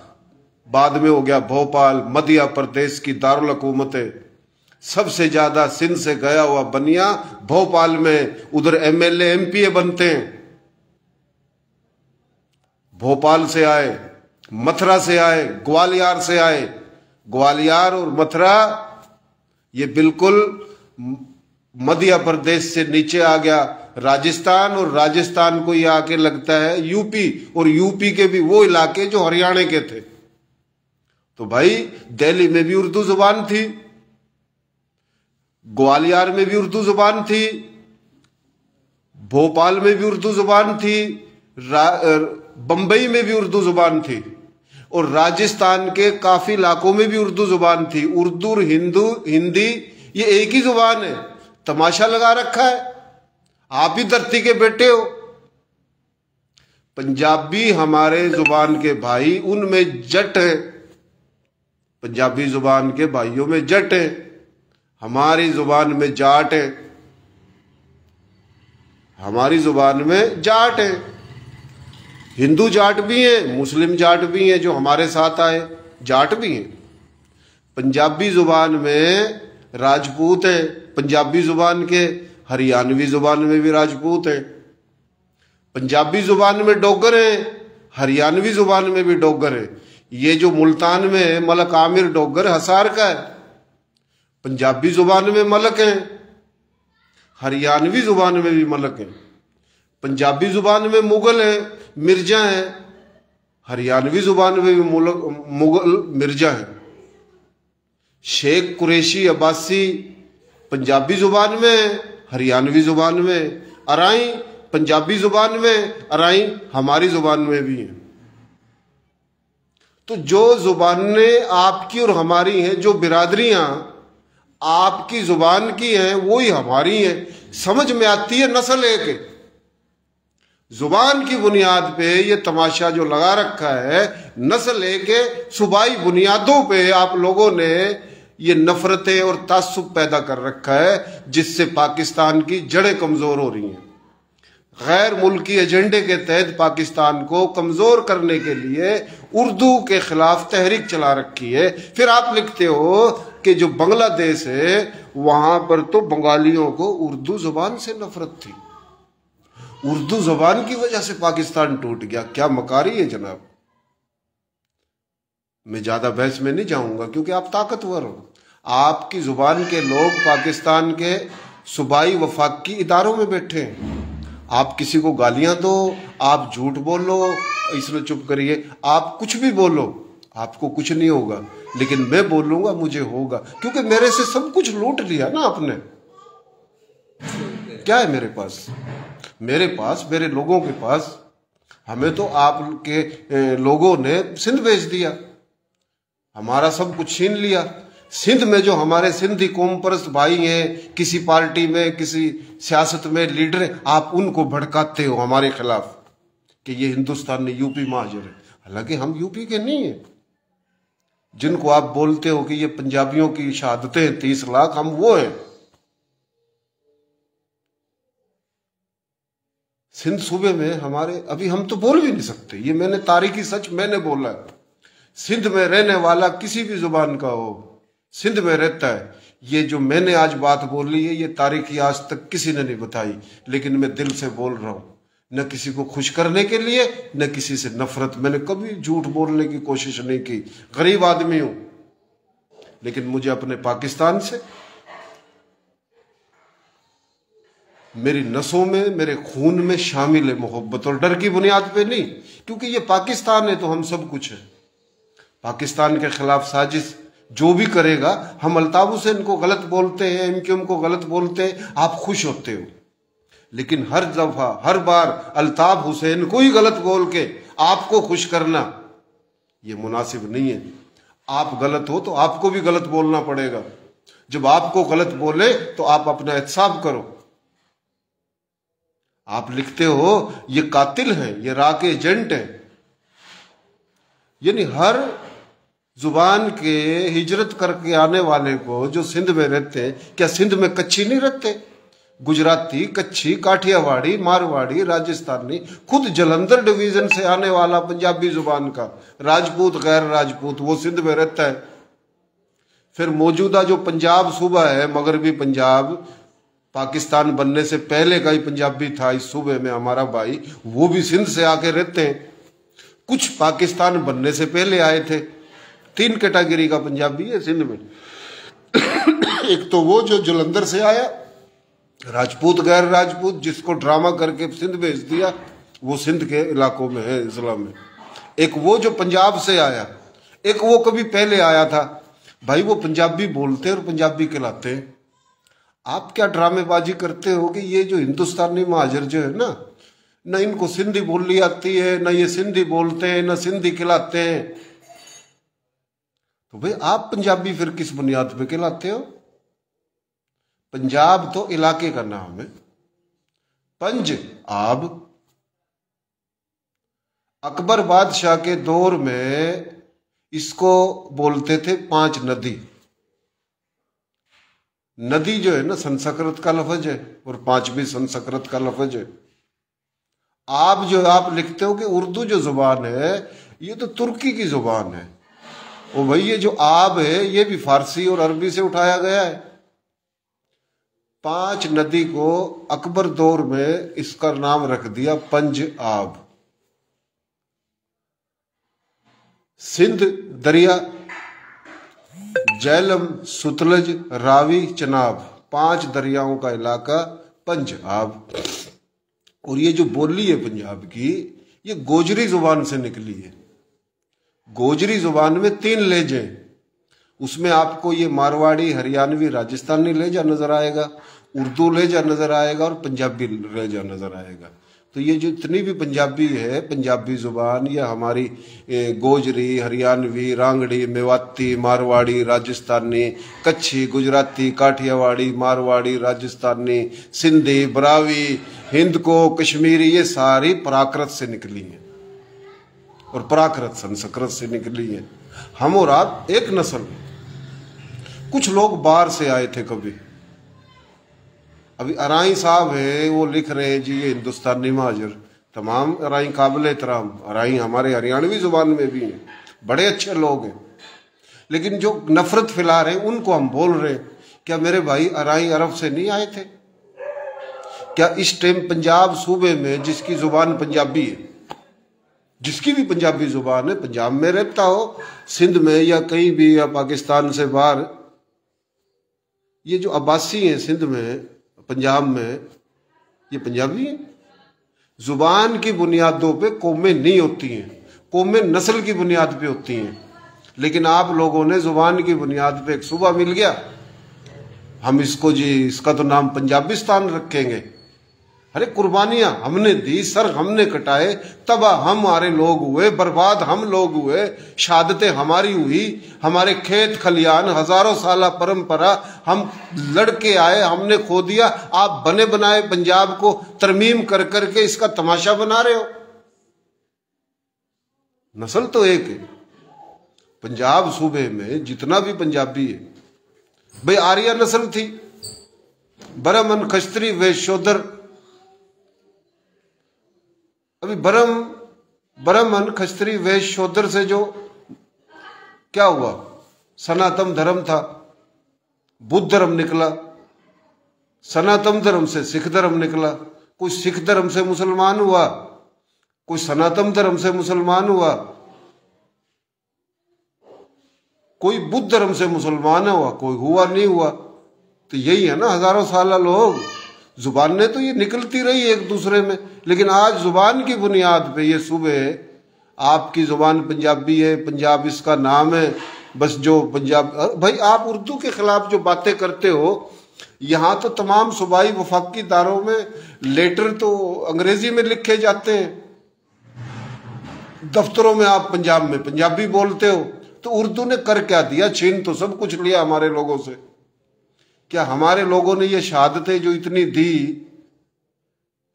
बाद में हो गया भोपाल, मध्य प्रदेश की दारुल हुकूमत है। सबसे ज्यादा सिंध से गया हुआ बनिया भोपाल में, उधर एमएलए एमपीए बनते हैं। भोपाल से आए, मथुरा से आए, ग्वालियर से आए। ग्वालियर और मथुरा ये बिल्कुल मध्य प्रदेश से नीचे आ गया राजस्थान, और राजस्थान को ये आके लगता है यूपी, और यूपी के भी वो इलाके जो हरियाणा के थे। तो भाई दिल्ली में भी उर्दू जुबान थी, ग्वालियर में भी उर्दू जुबान थी, भोपाल में भी उर्दू जुबान थी, बंबई में भी उर्दू जुबान थी, और राजस्थान के काफी इलाकों में भी उर्दू जुबान थी। उर्दू और हिंदी ये एक ही जुबान है। तमाशा लगा रखा है, आप ही धरती के बेटे हो। पंजाबी हमारे जुबान के भाई, उनमें जट है, पंजाबी जुबान के भाइयों में जट है, हमारी जुबान में जाट है, हमारी जुबान में जाट है। हिंदू जाट भी हैं, मुस्लिम जाट भी हैं, जो हमारे साथ आए जाट भी हैं। पंजाबी जुबान में राजपूत है, पंजाबी जुबान के हरियाणवी जुबान में भी राजपूत है। पंजाबी जुबान में डोगर है, हरियाणवी जुबान में भी डोगर है। ये जो मुल्तान में है मलक आमिर डोगर हसार का है, पंजाबी जुबान में मलक है, हरियाणवी जुबान में भी मलक है। पंजाबी जुबान में मुगल है, मिर्जा है, हरियाणवी जुबान में भी मुगल मिर्जा है। शेख कुरैशी अब्बासी पंजाबी जुबान में, हरियाणवी जुबान में, अराई पंजाबी जुबान में, अराई हमारी जुबान में भी है। तो जो जुबानें आपकी और हमारी हैं, जो बिरादरियां आपकी जुबान की हैं वही हमारी हैं। समझ में आती है नस्ल एक। जुबान की बुनियाद पे ये तमाशा जो लगा रखा है, नस्ल एक सूबाई बुनियादों पे आप लोगों ने ये नफरतें और तासुब पैदा कर रखा है, जिससे पाकिस्तान की जड़ें कमजोर हो रही हैं। गैर मुल्की एजेंडे के तहत पाकिस्तान को कमजोर करने के लिए उर्दू के खिलाफ तहरीक चला रखी है। फिर आप लिखते हो कि जो बांग्लादेश है वहां पर तो बंगालियों को उर्दू जुबान से नफरत थी, उर्दू जुबान की वजह से पाकिस्तान टूट गया। क्या मकारी है जनाब। मैं ज्यादा बहस में नहीं जाऊंगा क्योंकि आप ताकतवर हो। आपकी जुबान के लोग पाकिस्तान के सूबाई वफाकी इदारों में बैठे हैं। आप किसी को गालियां दो, आप झूठ बोलो, इसमें चुप करिए, आप कुछ भी बोलो, आपको कुछ नहीं होगा, लेकिन मैं बोलूंगा मुझे होगा, क्योंकि मेरे से सब कुछ लूट लिया ना आपने। क्या है मेरे पास? मेरे लोगों के पास, हमें तो आपके लोगों ने सिंध भेज दिया, हमारा सब कुछ छीन लिया। सिंध में जो हमारे सिंधी कौम परस्त भाई हैं, किसी पार्टी में, किसी सियासत में लीडर हैं, आप उनको भड़काते हो हमारे खिलाफ कि ये हिंदुस्तान ने यूपी महाजर है। हालांकि हम यूपी के नहीं हैं। जिनको आप बोलते हो कि ये पंजाबियों की शहादतें 30 लाख, हम वो हैं। सिंध सूबे में हमारे, अभी हम तो बोल भी नहीं सकते, ये मैंने तारीखी सच मैंने बोला है। सिंध में रहने वाला किसी भी जुबान का हो, सिंध में रहता है। ये जो मैंने आज बात बोली है, ये तारीखी आज तक किसी ने नहीं बताई, लेकिन मैं दिल से बोल रहा हूं, न किसी को खुश करने के लिए, न किसी से नफरत। मैंने कभी झूठ बोलने की कोशिश नहीं की। गरीब आदमी हूं, लेकिन मुझे अपने पाकिस्तान से, मेरी नसों में, मेरे खून में शामिल है मोहब्बत, और डर की बुनियाद पे नहीं, क्योंकि ये पाकिस्तान है तो हम सब कुछ है। पाकिस्तान के खिलाफ साजिश जो भी करेगा, हम अल्ताफ हुसैन को गलत बोलते हैं, एमक्यूएम को गलत बोलते हैं, आप खुश होते हो, लेकिन हर दफा, हर बार अल्ताफ हुसैन को ही गलत बोल के आपको खुश करना ये मुनासिब नहीं है। आप गलत हो तो आपको भी गलत बोलना पड़ेगा। जब आपको गलत बोले तो आप अपना एहतसाब करो। आप लिखते हो ये कातिल हैं, ये रा के एजेंट हैं, यानी हर जुबान के हिजरत करके आने वाले को जो सिंध में रहते हैं, क्या सिंध में कच्ची नहीं रहते? गुजराती, कच्ची, काठियावाड़ी, मारवाड़ी, राजस्थानी, खुद जलंधर डिवीजन से आने वाला पंजाबी जुबान का राजपूत, गैर राजपूत, वो सिंध में रहता है। फिर मौजूदा जो पंजाब सूबा है, मगरबी पंजाब, पाकिस्तान बनने से पहले का ही पंजाबी था इस सूबे में हमारा भाई, वो भी सिंध से आके रहते हैं। कुछ पाकिस्तान बनने से पहले आए थे। 3 कैटेगरी का पंजाबी है सिंध में। एक तो वो जो जलंधर से आया, राजपूत, गैर राजपूत, जिसको ड्रामा करके सिंध भेज दिया, वो सिंध के इलाकों में है, इस्लाम में। एक वो जो पंजाब से आया, एक वो कभी पहले आया था। भाई वो पंजाबी बोलते और पंजाबी कहलाते हैं। आप क्या ड्रामेबाजी करते हो कि ये जो हिंदुस्तानी महाजर जो है ना, न इनको सिंधी बोली आती है, न ये सिंधी बोलते हैं, न सिंधी खिलाते हैं। तो भाई आप पंजाबी फिर किस बुनियाद पे कहलाते हो? पंजाब तो इलाके का नाम है। पंज आब, अकबर बादशाह के दौर में इसको बोलते थे 5 नदी। नदी जो है ना संस्कृत का लफ्ज है, और 5 भी संस्कृत का लफ्ज है। आप जो आप लिखते हो कि उर्दू जो जुबान है ये तो तुर्की की जुबान है, और भाई ये जो आब है ये भी फारसी और अरबी से उठाया गया है। 5 नदी को अकबर दौर में इसका नाम रख दिया पंज आब। सिंध दरिया, झेलम, सतलज, रावी, चनाब, 5 दरियाओं का इलाका पंजाब। और ये जो बोली है पंजाब की, ये गोजरी जुबान से निकली है। गोजरी जुबान में 3 लहजे, उसमें आपको ये मारवाड़ी, हरियाणवी, राजस्थानी लहजा नजर आएगा, उर्दू लहजा नजर आएगा और पंजाबी लहजा नजर आएगा। तो ये जो इतनी भी पंजाबी है, पंजाबी जुबान, या हमारी गोजरी, हरियाणवी, रांगड़ी, मेवाती, मारवाड़ी, राजस्थानी, कच्छी, गुजराती, काठियावाड़ी, मारवाड़ी, राजस्थानी, सिंधी, बरावी, हिंद को, कश्मीरी, ये सारी प्राकृत से निकली है और प्राकृत संस्कृत से निकली है। हम और आप एक नस्ल। कुछ लोग बाहर से आए थे कभी। अभी अराई साहब है, वो लिख रहे हैं जी ये हिंदुस्तानी महाजर। तमाम अराई काबिल एहतराम, अराई हमारे हरियाणवी जुबान में भी हैं, बड़े अच्छे लोग हैं। लेकिन जो नफरत फैला रहे हैं उनको हम बोल रहे हैं, क्या मेरे भाई अराई अरब से नहीं आए थे? क्या इस टाइम पंजाब सूबे में जिसकी जुबान पंजाबी है, जिसकी भी पंजाबी जुबान है, पंजाब में रहता हो, सिंध में या कहीं भी, या पाकिस्तान से बाहर, ये जो अब्बासी हैं सिंध में, पंजाब में, ये पंजाबी हैं। जुबान की बुनियादों पे कौमें नहीं होती हैं, कौमें नस्ल की बुनियाद पे होती हैं। लेकिन आप लोगों ने जुबान की बुनियाद पे एक सूबा मिल गया, हम इसको जी, इसका तो नाम पंजाबिस्तान रखेंगे। अरे कुर्बानियां हमने दी, सर हमने कटाए, तबाह हमारे लोग हुए, बर्बाद हम लोग हुए, शहादतें हमारी हुई, हमारे खेत खलियान, हजारों साल परंपरा हम लड़के आए, हमने खो दिया। आप बने बनाए पंजाब को तरमीम कर करके इसका तमाशा बना रहे हो। नस्ल तो एक है। पंजाब सूबे में जितना भी पंजाबी है, भाई आर्या नस्ल थी, ब्राह्मण, खस्त्री, वैश्य, शूद्र। अभी ब्राह्मण, खस्त्री, वैश्य, शूद्र से जो क्या हुआ, सनातन धर्म था, बुद्ध धर्म निकला, सनातन धर्म से सिख धर्म निकला, कोई सिख धर्म से मुसलमान हुआ, कोई सनातन धर्म से मुसलमान हुआ, कोई बुद्ध धर्म से मुसलमान हुआ, कोई हुआ नहीं हुआ। तो यही है ना, हजारों साल लोग, जुबान ने तो ये निकलती रही एक दूसरे में। लेकिन आज जुबान की बुनियाद पे ये सूबे, आपकी जुबान पंजाबी है, पंजाब इसका नाम है, बस जो पंजाब, भाई आप उर्दू के खिलाफ जो बातें करते हो, यहां तो तमाम सूबाई वफाकी दारों में लेटर तो अंग्रेजी में लिखे जाते हैं, दफ्तरों में आप पंजाब में पंजाबी बोलते हो। तो उर्दू ने कर क्या दिया? छीन तो सब कुछ लिया हमारे लोगों से। क्या हमारे लोगों ने ये शहादतें जो इतनी दी,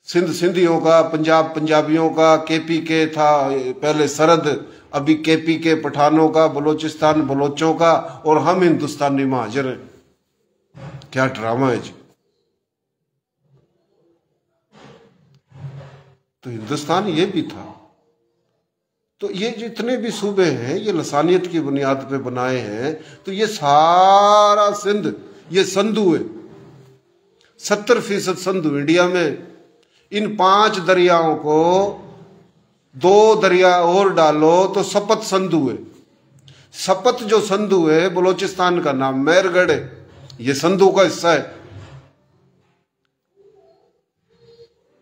सिंध सिंधियों का, पंजाब पंजाबियों का, केपीके था पहले सरहद, अभी केपीके पठानों का, बलोचिस्तान बलोचों का, और हम हिंदुस्तानी महाजर हैं। क्या ड्रामा है जी। तो हिंदुस्तान ये भी था। तो ये जितने भी सूबे हैं ये लसानियत की बुनियाद पे बनाए हैं। तो ये सारा सिंध ये संधु है, 70% संधु इंडिया में। इन 5 दरियाओं को 2 दरिया और डालो तो सपत संधु है। सपत जो संधु है, बलोचिस्तान का नाम मेहरगढ़ है, ये संधु का हिस्सा है।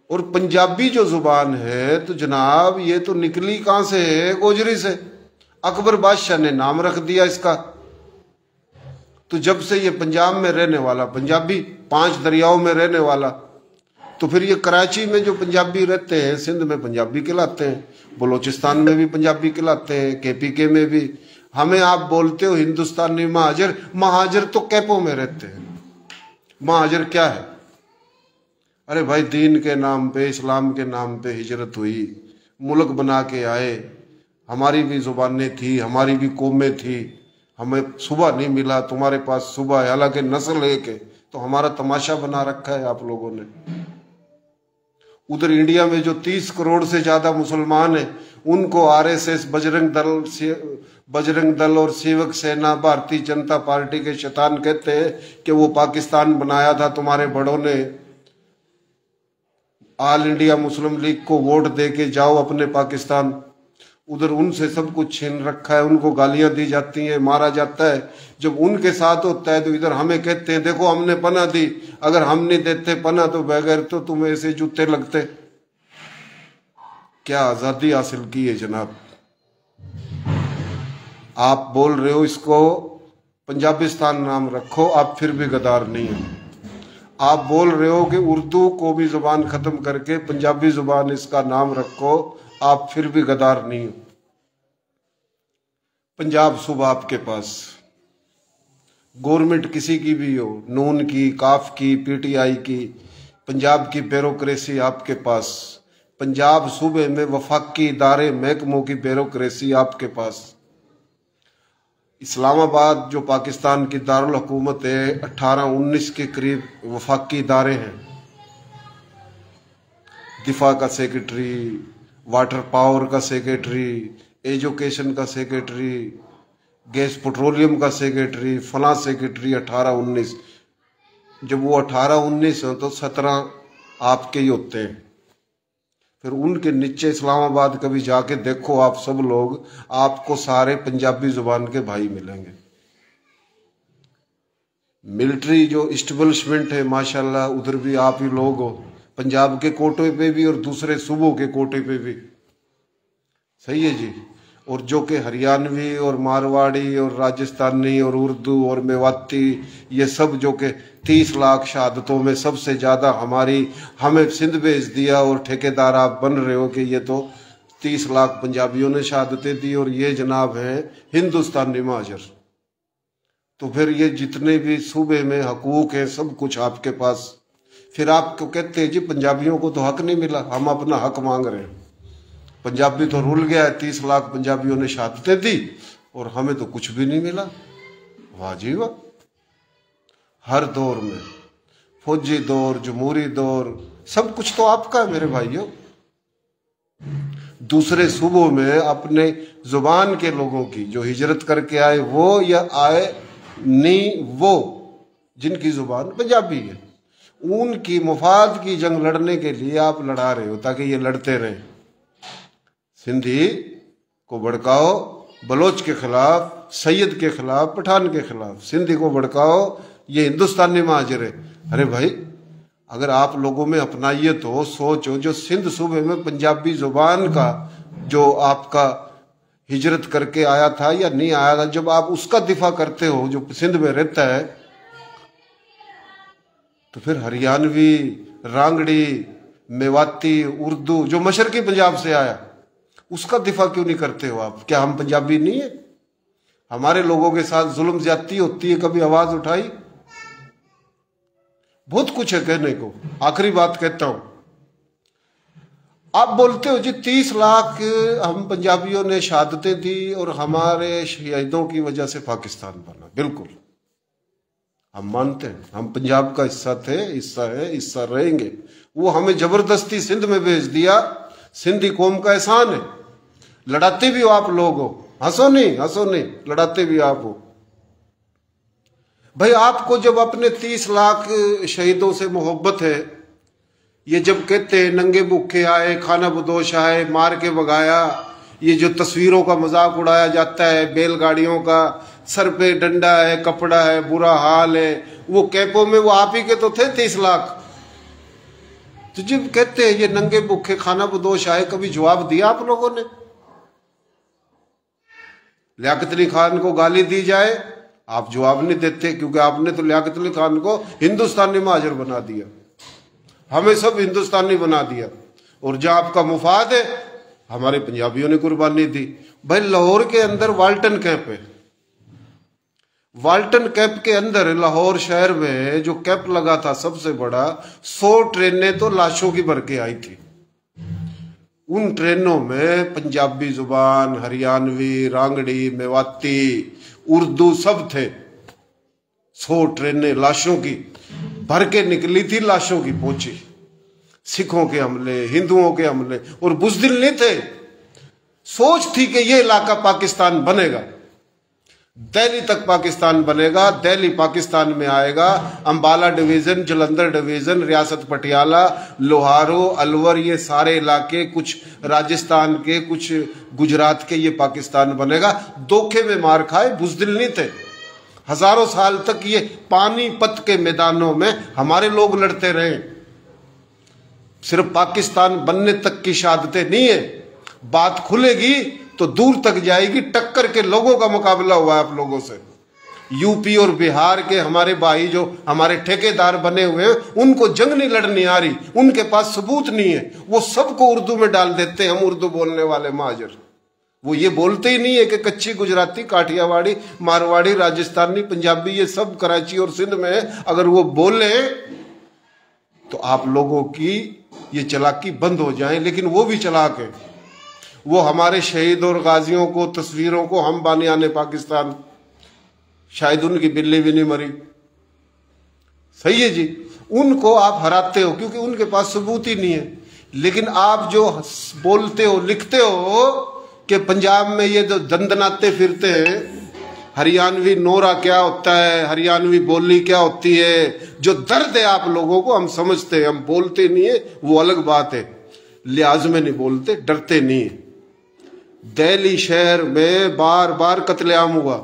और पंजाबी जो जुबान है तो जनाब ये तो निकली कहां से है? गोजरी से। अकबर बादशाह ने नाम रख दिया इसका। तो जब से ये पंजाब में रहने वाला पंजाबी, 5 दरियाओं में रहने वाला, तो फिर ये कराची में जो पंजाबी रहते हैं सिंध में पंजाबी कहलाते हैं, बलोचिस्तान में भी पंजाबी कहलाते हैं, केपीके में भी। हमें आप बोलते हो हिंदुस्तानी महाजर, महाजर तो कैपों में रहते हैं। महाजर क्या है? अरे भाई दीन के नाम पे, इस्लाम के नाम पे हिजरत हुई, मुल्क बना के आए, हमारी भी जुबानें थी, हमारी भी कौमें थी, हमें सुबह नहीं मिला, तुम्हारे पास सुबह है, हालांकि नस्ल एक है। तो हमारा तमाशा बना रखा है आप लोगों ने। उधर इंडिया में जो 30 करोड़ से ज्यादा मुसलमान हैं, उनको आरएसएस, बजरंग दल और सेवक सेना, भारतीय जनता पार्टी के शैतान कहते हैं कि वो पाकिस्तान बनाया था तुम्हारे बड़ों ने। ऑल इंडिया मुस्लिम लीग को वोट दे के जाओ अपने पाकिस्तान। उधर उनसे सब कुछ छीन रखा है, उनको गालियां दी जाती हैं, मारा जाता है। जब उनके साथ होता है तो इधर हमें कहते हैं देखो हमने पनाह दी, अगर हम नहीं देते पनाह तो बगैर तो तुम्हें ऐसे जूते लगते। क्या आजादी हासिल की है जनाब। आप बोल रहे हो इसको पंजाबिस्तान नाम रखो, आप फिर भी गद्दार नहीं हो। आप बोल रहे हो कि उर्दू को भी जुबान खत्म करके पंजाबी जुबान इसका नाम रखो, आप फिर भी गद्दार नहीं हो। पंजाब सूबा आपके पास, गवर्नमेंट किसी की भी हो, नून की, काफ की, पीटीआई की, पंजाब की ब्यूरोक्रेसी आपके पास। पंजाब सूबे में वफाकी इदारे महकमों की ब्यूरोक्रेसी आपके पास। इस्लामाबाद जो पाकिस्तान की दारुल हुकूमत है, 18-19 के करीब वफाकी इदारे हैं। दिफा का सेक्रेटरी, वाटर पावर का सेक्रेटरी, एजुकेशन का सेक्रेटरी, गैस पेट्रोलियम का सेक्रेटरी, फला सेक्रेटरी 18-19। जब वो 18-19 हैं तो 17 आपके ही होते हैं। फिर उनके नीचे इस्लामाबाद कभी जाके देखो आप सब लोग, आपको सारे पंजाबी जुबान के भाई मिलेंगे। मिलिट्री जो इस्टेब्लिशमेंट है माशाल्लाह, उधर भी आप ही लोग हो, पंजाब के कोटे पे भी और दूसरे सूबों के कोटे पे भी। सही है जी। और जो कि हरियाणवी और मारवाड़ी और राजस्थानी और उर्दू और मेवाती, ये सब जो कि 30 लाख शहादतों में सबसे ज़्यादा हमें सिंध भेज दिया, और ठेकेदार आप बन रहे हो कि ये तो 30 लाख पंजाबियों ने शहादतें दी और ये जनाब हैं हिंदुस्तानी महाजर। तो फिर ये जितने भी सूबे में हकूक है सब कुछ आपके पास। फिर आपको कहते हैं जी पंजाबियों को तो हक नहीं मिला, हम अपना हक मांग रहे हैं। पंजाबी तो रुल गया है, 30 लाख पंजाबियों ने शहादतें दी और हमें तो कुछ भी नहीं मिला। वाह जी वाह। हर दौर में, फौजी दौर, जमहूरी दौर, सब कुछ तो आपका है मेरे भाइयों। दूसरे सूबों में अपने जुबान के लोगों की जो हिजरत करके आए वो, या आए नहीं वो, जिनकी जुबान पंजाबी है, उनकी मुफाद की जंग लड़ने के लिए आप लड़ा रहे हो ताकि ये लड़ते रहें। सिंधी को भड़काओ बलोच के खिलाफ, सैयद के खिलाफ, पठान के खिलाफ। सिंधी को भड़काओ ये हिंदुस्तानी महाजर है। अरे भाई, अगर आप लोगों में अपनाइए तो सोचो, जो सिंध सूबे में पंजाबी जुबान का जो आपका हिजरत करके आया था या नहीं आया था, जब आप उसका दिफा करते हो जो सिंध में रहता है, तो फिर हरियाणवी, रांगड़ी, मेवाती, उर्दू जो मशरकी पंजाब से आया, उसका दिफा क्यों नहीं करते हो आप? क्या हम पंजाबी नहीं है? हमारे लोगों के साथ जुल्म ज्यादती होती है, कभी आवाज उठाई? बहुत कुछ है कहने को। आखिरी बात कहता हूं, आप बोलते हो जी 30 लाख हम पंजाबियों ने शहादतें दी और हमारे शहीदों की वजह से पाकिस्तान बना। बिल्कुल हम मानते हैं, हम पंजाब का हिस्सा थे, हिस्सा है, हिस्सा रहेंगे। वो हमें जबरदस्ती सिंध में भेज दिया, सिंधी कौम का एहसान है। लड़ाते भी हो आप लोग हो, हंसो नहीं, लड़ाते भी आप हो। भाई आपको जब अपने 30 लाख शहीदों से मोहब्बत है, ये जब कहते हैं नंगे भूखे आए, खाना बदोश आए, मार के भगाया, ये जो तस्वीरों का मजाक उड़ाया जाता है, बैलगाड़ियों का, सर पे डंडा है, कपड़ा है, बुरा हाल है, वो कैंपों में वो आप ही के तो थे 30 लाख। तो जब कहते हैं ये नंगे भूखे खाना बदोश आए, कभी जवाब दिया आप लोगों ने? लियाकत अली खान को गाली दी जाए, आप जवाब नहीं देते, क्योंकि आपने तो लियाकत अली खान को हिंदुस्तानी महाजर बना दिया, हमें सब हिंदुस्तानी बना दिया। और जहां आपका मुफाद है, हमारे पंजाबियों ने कुर्बानी दी। भाई लाहौर के अंदर वाल्टन कैंप है, वाल्टन कैंप के अंदर लाहौर शहर में जो कैंप लगा था सबसे बड़ा, 100 ट्रेनें तो लाशों की भर के आई थी। उन ट्रेनों में पंजाबी जुबान, हरियाणवी, रांगड़ी, मेवाती, उर्दू सब थे। 100 ट्रेनें लाशों की भर के निकली थी, लाशों की पहुंची। सिखों के हमले, हिंदुओं के हमले, और बुज़दिल नहीं थे, सोच थी कि ये इलाका पाकिस्तान बनेगा। दिल्ली तक पाकिस्तान बनेगा, दिल्ली पाकिस्तान में आएगा। अंबाला डिवीजन, जलंधर डिवीजन, रियासत पटियाला, लोहारो, अलवर, ये सारे इलाके, कुछ राजस्थान के, कुछ गुजरात के, ये पाकिस्तान बनेगा। धोखे में मार खाए, बुजदिल नहीं थे। हजारों साल तक ये पानीपत के मैदानों में हमारे लोग लड़ते रहे। सिर्फ पाकिस्तान बनने तक की शहादतें नहीं है, बात खुलेगी तो दूर तक जाएगी। टक्कर के लोगों का मुकाबला हुआ है आप लोगों से। यूपी और बिहार के हमारे भाई जो हमारे ठेकेदार बने हुए हैं, उनको जंग नहीं लड़नी आ रही, उनके पास सबूत नहीं है, वो सबको उर्दू में डाल देते हैं। हम उर्दू बोलने वाले महाजर, वो ये बोलते ही नहीं है कि कच्ची गुजराती, काठियावाड़ी, मारवाड़ी, राजस्थानी, पंजाबी, ये सब कराची और सिंध में है। अगर वो बोले तो आप लोगों की ये चालाकी बंद हो जाए। लेकिन वो भी चालाक है, वो हमारे शहीद और गाजियों को, तस्वीरों को, हम बानियाने पाकिस्तान, शायद उनकी बिल्ली भी नहीं मरी, सही है जी, उनको आप हराते हो क्योंकि उनके पास सबूत ही नहीं है। लेकिन आप जो बोलते हो, लिखते हो कि पंजाब में ये जो दंदनाते फिरते हैं, हरियाणवी नोरा क्या होता है, हरियाणवी बोली क्या होती है, जो दर्द है आप लोगों को हम समझते हैं। हम बोलते नहीं है, वो अलग बात है, लिहाज में नहीं बोलते, डरते नहीं है। दिल्ली शहर में बार बार कत्लेआम हुआ।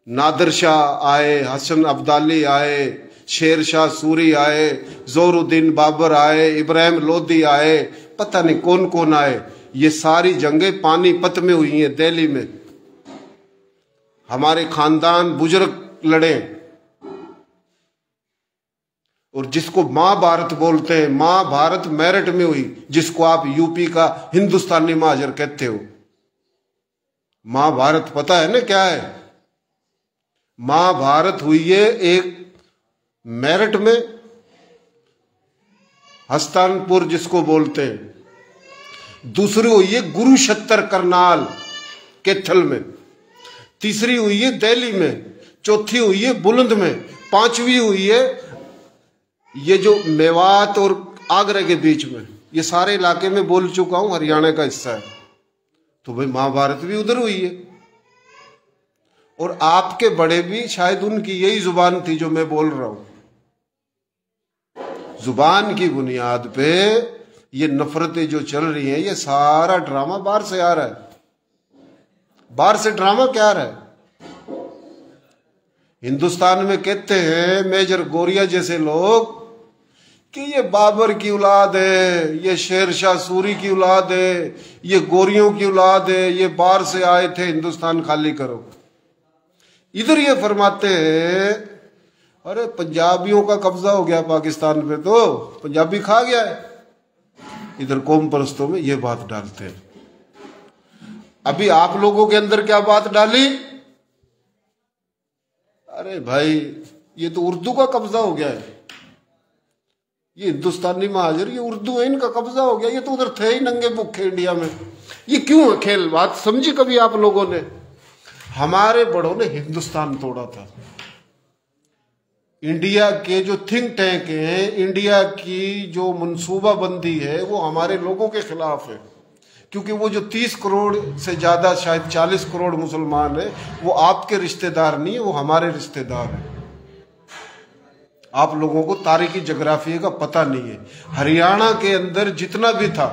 नादिर शाह आए, हसन अब्दाली आए, शेर शाह सूरी आए, जोरुद्दीन बाबर आए, इब्राहिम लोधी आए, पता नहीं कौन कौन आए। ये सारी जंगें पानीपत में हुई हैं, दिल्ली में। हमारे खानदान बुजुर्ग लड़े। और जिसको महाभारत बोलते हैं, महाभारत मेरठ में हुई, जिसको आप यूपी का हिंदुस्तानी महाजर कहते हो। महाभारत पता है ना क्या है? महाभारत हुई है एक मेरठ में, हस्तानपुर जिसको बोलते हैं। दूसरी हुई है गुरुक्षेत्र करनाल कैथल में। तीसरी हुई है दिल्ली में। चौथी हुई है बुलंद में। पांचवी हुई है ये जो मेवात और आगरा के बीच में। ये सारे इलाके में बोल चुका हूं, हरियाणा का हिस्सा है। तो भाई महाभारत भी उधर हुई है। और आपके बड़े भी शायद उनकी यही जुबान थी जो मैं बोल रहा हूं। जुबान की बुनियाद पे ये नफरतें जो चल रही हैं, ये सारा ड्रामा बाहर से आ रहा है। बाहर से ड्रामा क्या आ रहा है? हिंदुस्तान में कहते हैं मेजर गौरिया जैसे लोग कि ये बाबर की औलाद है, ये शेर शाह सूरी की औलाद है, ये गोरियों की औलाद है, ये बाहर से आए थे, हिंदुस्तान खाली करो। इधर ये फरमाते हैं अरे पंजाबियों का कब्जा हो गया पाकिस्तान पे, तो पंजाबी खा गया है। इधर कौम परस्तों में ये बात डालते हैं। अभी आप लोगों के अंदर क्या बात डाली? अरे भाई ये तो उर्दू का कब्जा हो गया है, ये हिंदुस्तानी महाजर, ये उर्दू है, इनका कब्जा हो गया। ये तो उधर थे ही नंगे भूखे इंडिया में। ये क्यों है खेल? बात समझी कभी आप लोगों ने? हमारे बड़ों ने हिंदुस्तान तोड़ा था। इंडिया के जो थिंक टैंक हैं, इंडिया की जो मनसूबाबंदी है, वो हमारे लोगों के खिलाफ है। क्योंकि वो जो 30 करोड़ से ज्यादा, शायद 40 करोड़ मुसलमान है, वो आपके रिश्तेदार नहीं है, वो हमारे रिश्तेदार है। आप लोगों को तारीखी जोग्राफिया का पता नहीं है। हरियाणा के अंदर जितना भी था,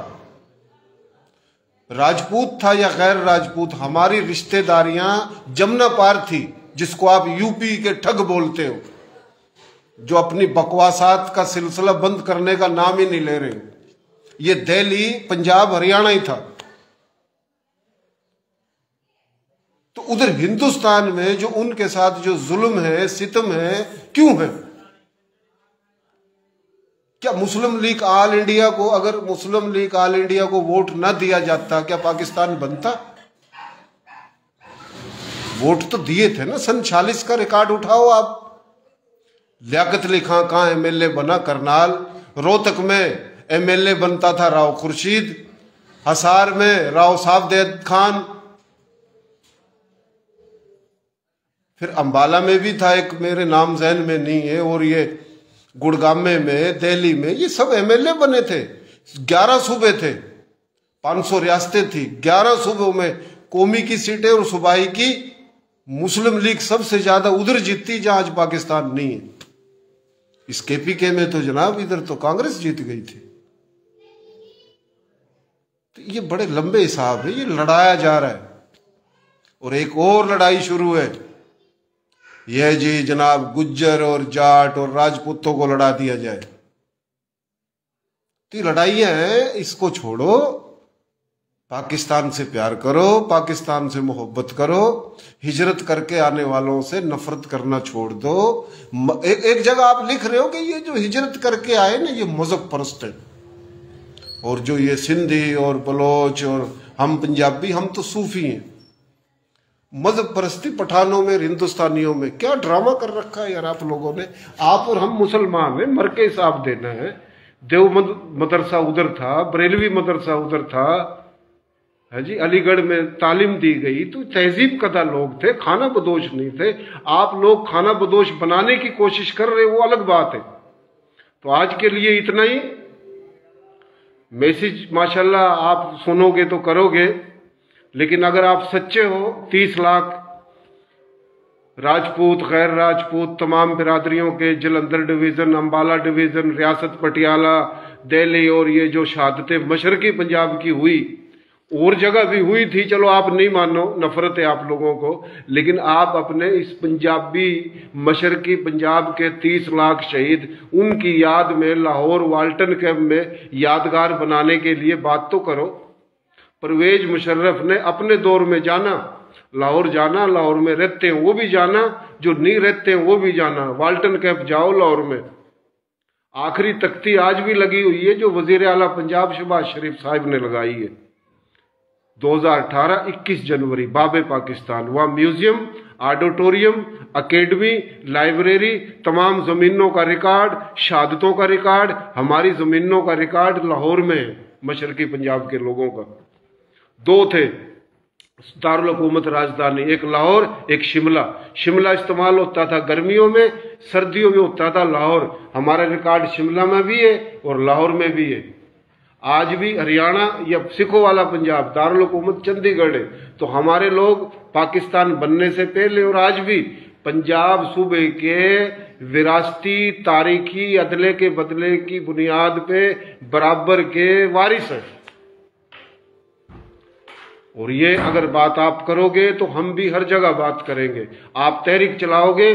राजपूत था या गैर राजपूत, हमारी रिश्तेदारियां जमुना पार थी, जिसको आप यूपी के ठग बोलते हो, जो अपनी बकवासात का सिलसिला बंद करने का नाम ही नहीं ले रहे। ये दिल्ली, पंजाब, हरियाणा ही था। तो उधर हिंदुस्तान में जो उनके साथ जो जुल्म है, सितम है, क्यों है? क्या मुस्लिम लीग ऑल इंडिया को, अगर मुस्लिम लीग ऑल इंडिया को वोट ना दिया जाता, क्या पाकिस्तान बनता? वोट तो दिए थे ना। सन 46 का रिकॉर्ड उठाओ आप। लियाकत अली खां कहां एमएलए बना? करनाल। रोहतक में एमएलए बनता था राव खुर्शीद। हसार में राव साबदेद खान। फिर अंबाला में भी था एक, मेरे नाम ज़हन में नहीं है। और ये गुड़गामे में, दिल्ली में, ये सब एमएलए बने थे। 11 सूबे थे, 500 रियासतें थी। 11 सूबों में कौमी की सीटें और सूबाई की मुस्लिम लीग सबसे ज्यादा उधर जीतती जहां आज पाकिस्तान नहीं है। इस केपीके में तो जनाब इधर तो कांग्रेस जीत गई थी। तो ये बड़े लंबे हिसाब है, ये लड़ाया जा रहा है। और एक और लड़ाई शुरू है, यह जी जनाब गुज्जर और जाट और राजपूतों को लड़ा दिया जाए। तो ये लड़ाइयां हैं, इसको छोड़ो, पाकिस्तान से प्यार करो, पाकिस्तान से मोहब्बत करो, हिजरत करके आने वालों से नफरत करना छोड़ दो। एक जगह आप लिख रहे हो कि ये जो हिजरत करके आए ना ये मजहब परस्त है, और जो ये सिंधी और बलोच और हम पंजाबी हम तो सूफी हैं। मजहब परस्ती पठानों में, हिंदुस्तानियों में क्या ड्रामा कर रखा है यार आप लोगों ने। आप और हम मुसलमान हैं, मर के हिसाब देना है। देवबंद मदरसा उधर था, बरेलवी मदरसा उधर था, है जी, अलीगढ़ में तालीम दी गई, तो तहजीब कदा लोग थे, खाना बदोश नहीं थे। आप लोग खाना बदोश बनाने की कोशिश कर रहे हो, वो अलग बात है। तो आज के लिए इतना ही। मैसेज माशाल्लाह आप सुनोगे तो करोगे, लेकिन अगर आप सच्चे हो, 30 लाख राजपूत, गैर राजपूत, तमाम बिरादरियों के जलंधर डिवीजन, अंबाला डिवीजन, रियासत पटियाला, दिल्ली, और ये जो शहादतें मशरकी पंजाब की हुई, और जगह भी हुई थी, चलो आप नहीं मानो, नफरत है आप लोगों को, लेकिन आप अपने इस पंजाबी मशरकी पंजाब के 30 लाख शहीद, उनकी याद में लाहौर वाल्टन कैंप में यादगार बनाने के लिए बात तो करो। परवेज मुशर्रफ ने अपने दौर में जाना, लाहौर जाना, लाहौर में रहते हैं वो भी जाना, जो नहीं रहते हैं वो भी जाना, वाल्टन कैंप जाओ लाहौर में। आखिरी तख्ती आज भी लगी हुई है जो वजीर आला पंजाब शहबाज शरीफ साहब ने लगाई है, 2018 21 जनवरी, बाबे पाकिस्तान। वहां म्यूजियम, ऑडिटोरियम, अकेडमी, लाइब्रेरी, तमाम जमीनों का रिकॉर्ड, शहादतों का रिकॉर्ड, हमारी जमीनों का रिकॉर्ड लाहौर में है, मशरकी पंजाब के लोगों का। 2 थे दारुल हुकूमत राजधानी, एक लाहौर, एक शिमला। शिमला इस्तेमाल होता था गर्मियों में, सर्दियों में होता था लाहौर। हमारा रिकॉर्ड शिमला में भी है और लाहौर में भी है। आज भी हरियाणा या सिखों वाला पंजाब, दारुल हुकूमत चंडीगढ़ है। तो हमारे लोग पाकिस्तान बनने से पहले और आज भी पंजाब सूबे के विरासती, तारीखी, अदले के बदले की बुनियाद पे बराबर के वारिस हैं। और ये अगर बात आप करोगे तो हम भी हर जगह बात करेंगे। आप तहरीक चलाओगे,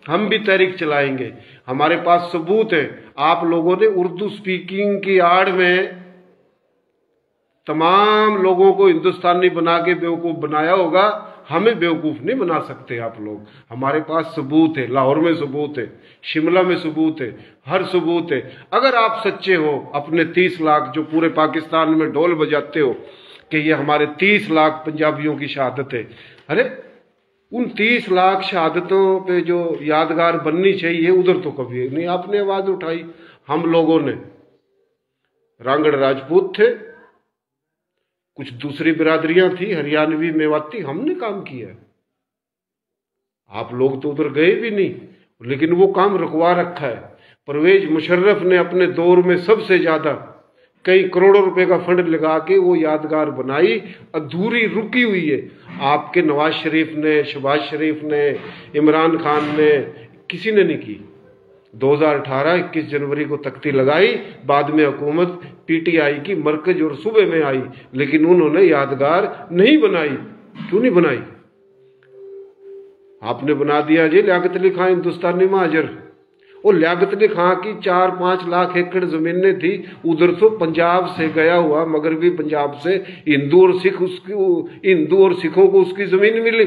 हम भी तहरीक चलाएंगे। हमारे पास सबूत है। आप लोगों ने उर्दू स्पीकिंग की आड़ में तमाम लोगों को हिंदुस्तानी बना के बेवकूफ बनाया होगा, हमें बेवकूफ नहीं बना सकते आप लोग। हमारे पास सबूत है, लाहौर में सबूत है, शिमला में सबूत है, हर सबूत है। अगर आप सच्चे हो, अपने 30 लाख जो पूरे पाकिस्तान में ढोल बजाते हो कि ये हमारे 30 लाख पंजाबियों की शहादत है, अरे उन 30 लाख शहादतों पे जो यादगार बननी चाहिए उधर तो कभी नहीं आपने आवाज उठाई। हम लोगों ने, रांगड़ राजपूत थे, कुछ दूसरी बिरादरियां थी, हरियाणवी, मेवाती, हमने काम किया। आप लोग तो उधर गए भी नहीं, लेकिन वो काम रुकवा रखा है। परवेज मुशर्रफ ने अपने दौर में सबसे ज्यादा कई करोड़ों रुपए का फंड लगा के वो यादगार बनाई, अधूरी रुकी हुई है। आपके नवाज शरीफ ने, शहबाज शरीफ ने, इमरान खान ने, किसी ने नहीं की। 2018 21 जनवरी को तख्ती लगाई, बाद में हुकूमत पीटीआई की मरकज और सूबे में आई, लेकिन उन्होंने यादगार नहीं बनाई। क्यों नहीं बनाई? आपने बना दिया जी लियाकत अली खां हिंदुस्तानी महाजर। और लियाकत अली खां की 4-5 लाख एकड़ जमीनें थी, उधर तो पंजाब से गया हुआ, मगरबी पंजाब से हिंदू और सिखों को उसकी जमीन मिली।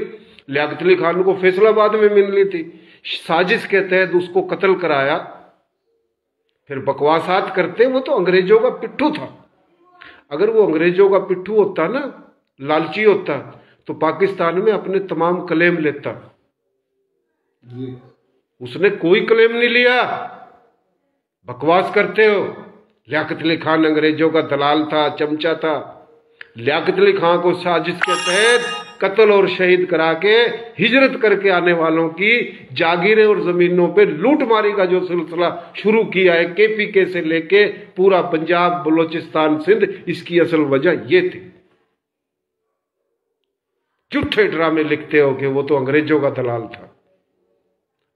लियाकत अली खान को फैसलाबाद में मिलनी थी, साजिश के तहत उसको कत्ल कराया। फिर बकवासात करते, वो तो अंग्रेजों का पिट्ठू था। अगर वो अंग्रेजों का पिट्ठू होता ना, लालची होता, तो पाकिस्तान में अपने तमाम क्लेम लेता। उसने कोई क्लेम नहीं लिया। बकवास करते हो। लियाकत अली खान अंग्रेजों का दलाल था, चमचा था। लियाकत अली खान को साजिश के तहत कत्ल और शहीद करा के हिजरत करके आने वालों की जागीरें और जमीनों पे लूटमारी का जो सिलसिला शुरू किया है केपीके से लेके पूरा पंजाब, बलोचिस्तान, सिंध, इसकी असल वजह ये थी। झूठे ड्रामे लिखते हो कि वो तो अंग्रेजों का दलाल था।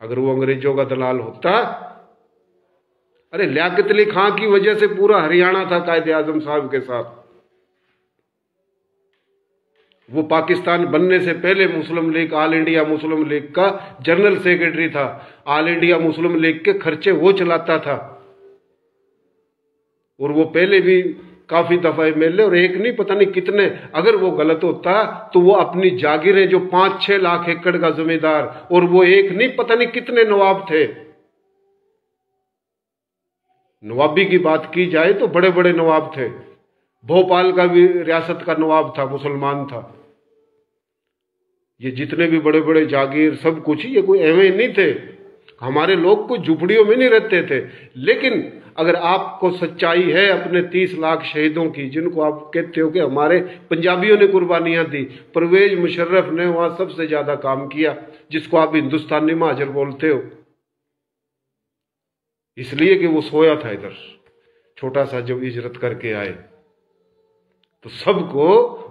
अगर वो अंग्रेजों का दलाल होता, अरे लियाकत अली खां की वजह से पूरा हरियाणा था कायदे आजम साहब के साथ। वो पाकिस्तान बनने से पहले Muslim League, all India Muslim League का जनरल सेक्रेटरी था। ऑल इंडिया मुस्लिम लीग के खर्चे वो चलाता था, और वो पहले भी काफी दफा एमएलए, और एक नहीं पता नहीं कितने, अगर वो गलत होता तो वो अपनी जागीरें जो 5-6 लाख एकड़ का जमींदार, और वो एक नहीं पता नहीं कितने नवाब थे। नवाबी की बात की जाए तो बड़े बड़े नवाब थे। भोपाल का भी रियासत का नवाब था, मुसलमान था। ये जितने भी बड़े बड़े जागीर सब कुछ, ये कोई एवं नहीं थे। हमारे लोग कोई झुपड़ियों में नहीं रहते थे। लेकिन अगर आपको सच्चाई है अपने 30 लाख शहीदों की, जिनको आप कहते हो कि हमारे पंजाबियों ने कुर्बानियां दी, परवेज मुशर्रफ ने वहां सबसे ज्यादा काम किया, जिसको आप हिंदुस्तानी महाजर बोलते हो, इसलिए कि वो सोया था इधर। छोटा सा जब हिजरत करके आए तो सबको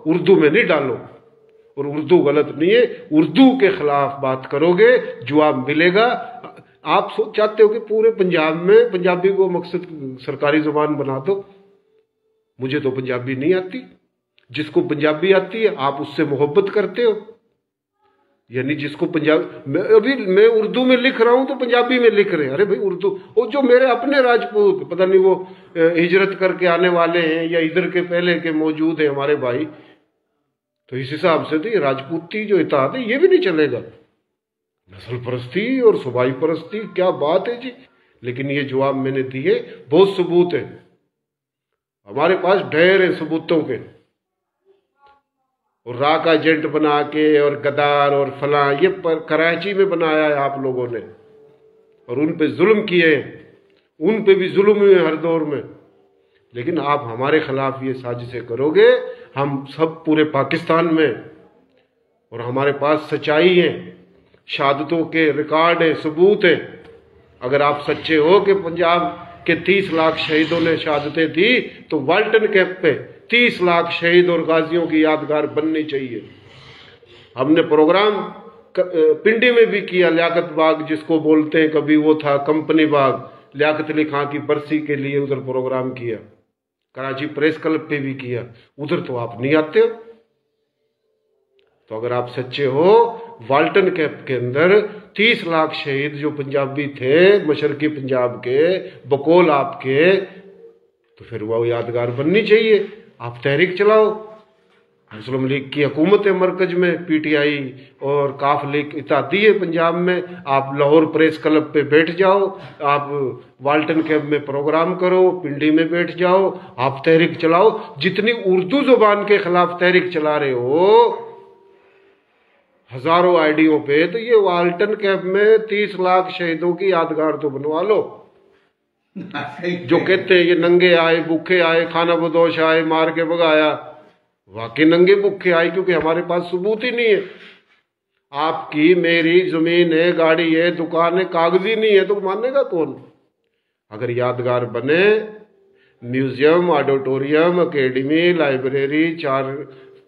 उर्दू में नहीं डालो, और उर्दू गलत नहीं है, उर्दू के खिलाफ बात करोगे जवाब मिलेगा। आप चाहते हो कि पूरे पंजाब में पंजाबी को मकसद सरकारी जुबान बना दो। मुझे तो पंजाबी नहीं आती, जिसको पंजाबी आती है आप उससे मोहब्बत करते हो। यानी जिसको पंजाबी, अभी मैं उर्दू में लिख रहा हूं तो पंजाबी में लिख रहे हैं। अरे भाई उर्दू, और जो मेरे अपने राजपूत, पता नहीं वो हिजरत करके आने वाले हैं या इधर के पहले के मौजूद है हमारे भाई, तो इस हिसाब से तो ये राजपूती जो इताद है ये भी नहीं चलेगा। नस्ल परस्ती और सूबाई परस्ती, क्या बात है जी। लेकिन ये जवाब मैंने दिए, बहुत सबूत है हमारे पास, ढेर है सबूतों के। और रा का एजेंट बना के और गद्दार और फला, ये कराची में बनाया है आप लोगों ने, और उन पे जुल्म किए, उन पे भी जुल्म हुए हर दौर में। लेकिन आप हमारे खिलाफ ये साजिशें करोगे, हम सब पूरे पाकिस्तान में, और हमारे पास सच्चाई है, शहादतों के रिकॉर्ड है, सबूत है। अगर आप सच्चे हो कि पंजाब के 30 लाख शहीदों ने शहादतें दी, तो वाल्टन कैंप पे 30 लाख शहीद और गाजियों की यादगार बननी चाहिए। हमने प्रोग्राम पिंडी में भी किया, लियाकत बाग जिसको बोलते हैं, कभी वो था कंपनी बाग, लियाकत अली खां की बरसी के लिए उधर प्रोग्राम किया। कराची प्रेस क्लब पे भी किया, उधर तो आप नहीं आते हो। तो अगर आप सच्चे हो, वाल्टन कैंप के अंदर 30 लाख शहीद जो पंजाबी थे, मशरकी पंजाब के, बकौल आपके, तो फिर वो यादगार बननी चाहिए। आप तहरीक चलाओ। मुस्लिम लीग की हुकूमत है मरकज में, पीटीआई और काफ लीग इत्तेहादी है पंजाब में। आप लाहौर प्रेस क्लब पे बैठ जाओ, आप वाल्टन कैंप में प्रोग्राम करो, पिंडी में बैठ जाओ, आप तहरीक चलाओ। जितनी उर्दू जुबान के खिलाफ तहरीक चला रहे हो हजारों आईडियों पे, तो ये वाल्टन कैंप में 30 लाख शहीदों की यादगार तो बनवा लो। जो कहते हैं ये नंगे आए, भूखे आए, खाना बदोश आए, मार के भगाया, वाकई नंगे भूखे आए, क्योंकि हमारे पास सबूत ही नहीं है। आपकी मेरी जमीन है, गाड़ी है, दुकान है, कागजी नहीं है, तो मानेगा कौन। अगर यादगार बने, म्यूजियम, ऑडिटोरियम, एकेडमी, लाइब्रेरी, चार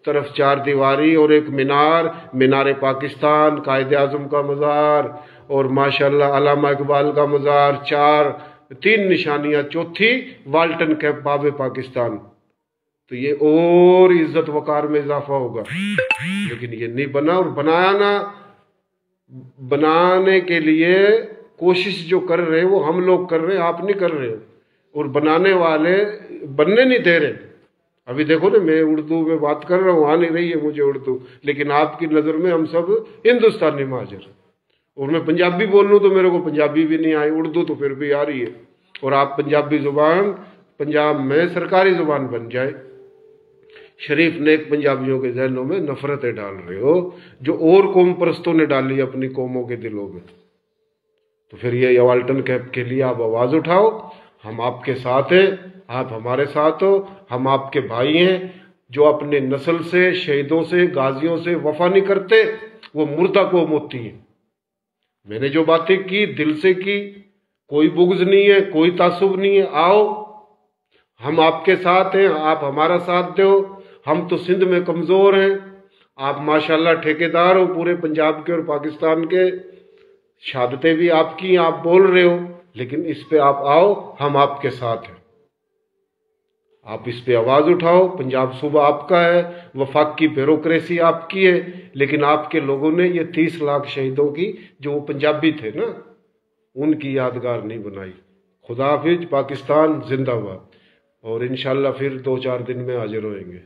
तरफ 4 दीवारी और एक मीनार, मीनार पाकिस्तान, कायदे आजम का मज़ार, और माशाल्लाह अल्लामा इकबाल का मज़ार, 3 निशानियां, चौथी वाल्टन कैंप बाबे पाकिस्तान, तो ये और इज्जत वकार में इजाफा होगा। लेकिन ये नहीं बना, और बनाया ना, बनाने के लिए कोशिश जो कर रहे हैं वो हम लोग कर रहे हैं, आप नहीं कर रहे हो, और बनाने वाले बनने नहीं दे रहे। अभी देखो ना, मैं उर्दू में बात कर रहा हूँ, आ नहीं रही है मुझे उर्दू, लेकिन आपकी नज़र में हम सब हिंदुस्तानी महाजर, और मैं पंजाबी बोल लूँ तो मेरे को पंजाबी भी नहीं आई, उर्दू तो फिर भी आ रही है। और आप पंजाबी जुबान पंजाब में सरकारी जुबान बन जाए, शरीफ नेक पंजाबियों के जहनों में नफरतें डाल रहे हो, जो और कौम परस्तों ने डाली अपनी कौमों के दिलों में। तो फिर ये वाल्टन कैंप के लिए आप आवाज़ उठाओ, हम आपके साथ हैं, आप हमारे साथ हो, हम आपके भाई हैं। जो अपने नस्ल से, शहीदों से, गाजियों से वफा नहीं करते, वो मुर्दा कौम होती है। मैंने जो बातें की दिल से की, कोई बुग़्ज़ नहीं है, कोई तासुब नहीं है। आओ, हम आपके साथ हैं, आप हमारा साथ दो। हम तो सिंध में कमज़ोर हैं, आप माशाल्लाह ठेकेदार हो पूरे पंजाब के और पाकिस्तान के, शहादतें भी आपकी, आप बोल रहे हो, लेकिन इस पे आप आओ, हम आपके साथ हैं। आप इस पे आवाज उठाओ। पंजाब सूबा आपका है, वफाक की ब्यूरोक्रेसी आपकी है, लेकिन आपके लोगों ने ये 30 लाख शहीदों की, जो वो पंजाबी थे ना, उनकी यादगार नहीं बनाई। खुदा हाफिज, पाकिस्तान जिंदाबाद। और इंशाल्लाह फिर 2-4 दिन में हाजिर होएंगे।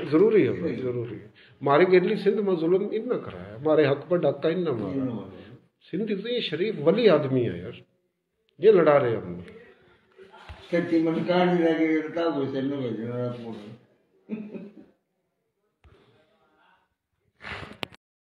जरूरी है भाई, जरूरी है। हमारे गिरली सिंध में जुल्म इतना करा है, हमारे हक पर डाका इतना मारा। सिंध तो ये शरीफ वली आदमी है यार, ये लड़ा रहे हम। Che ti mancavi da che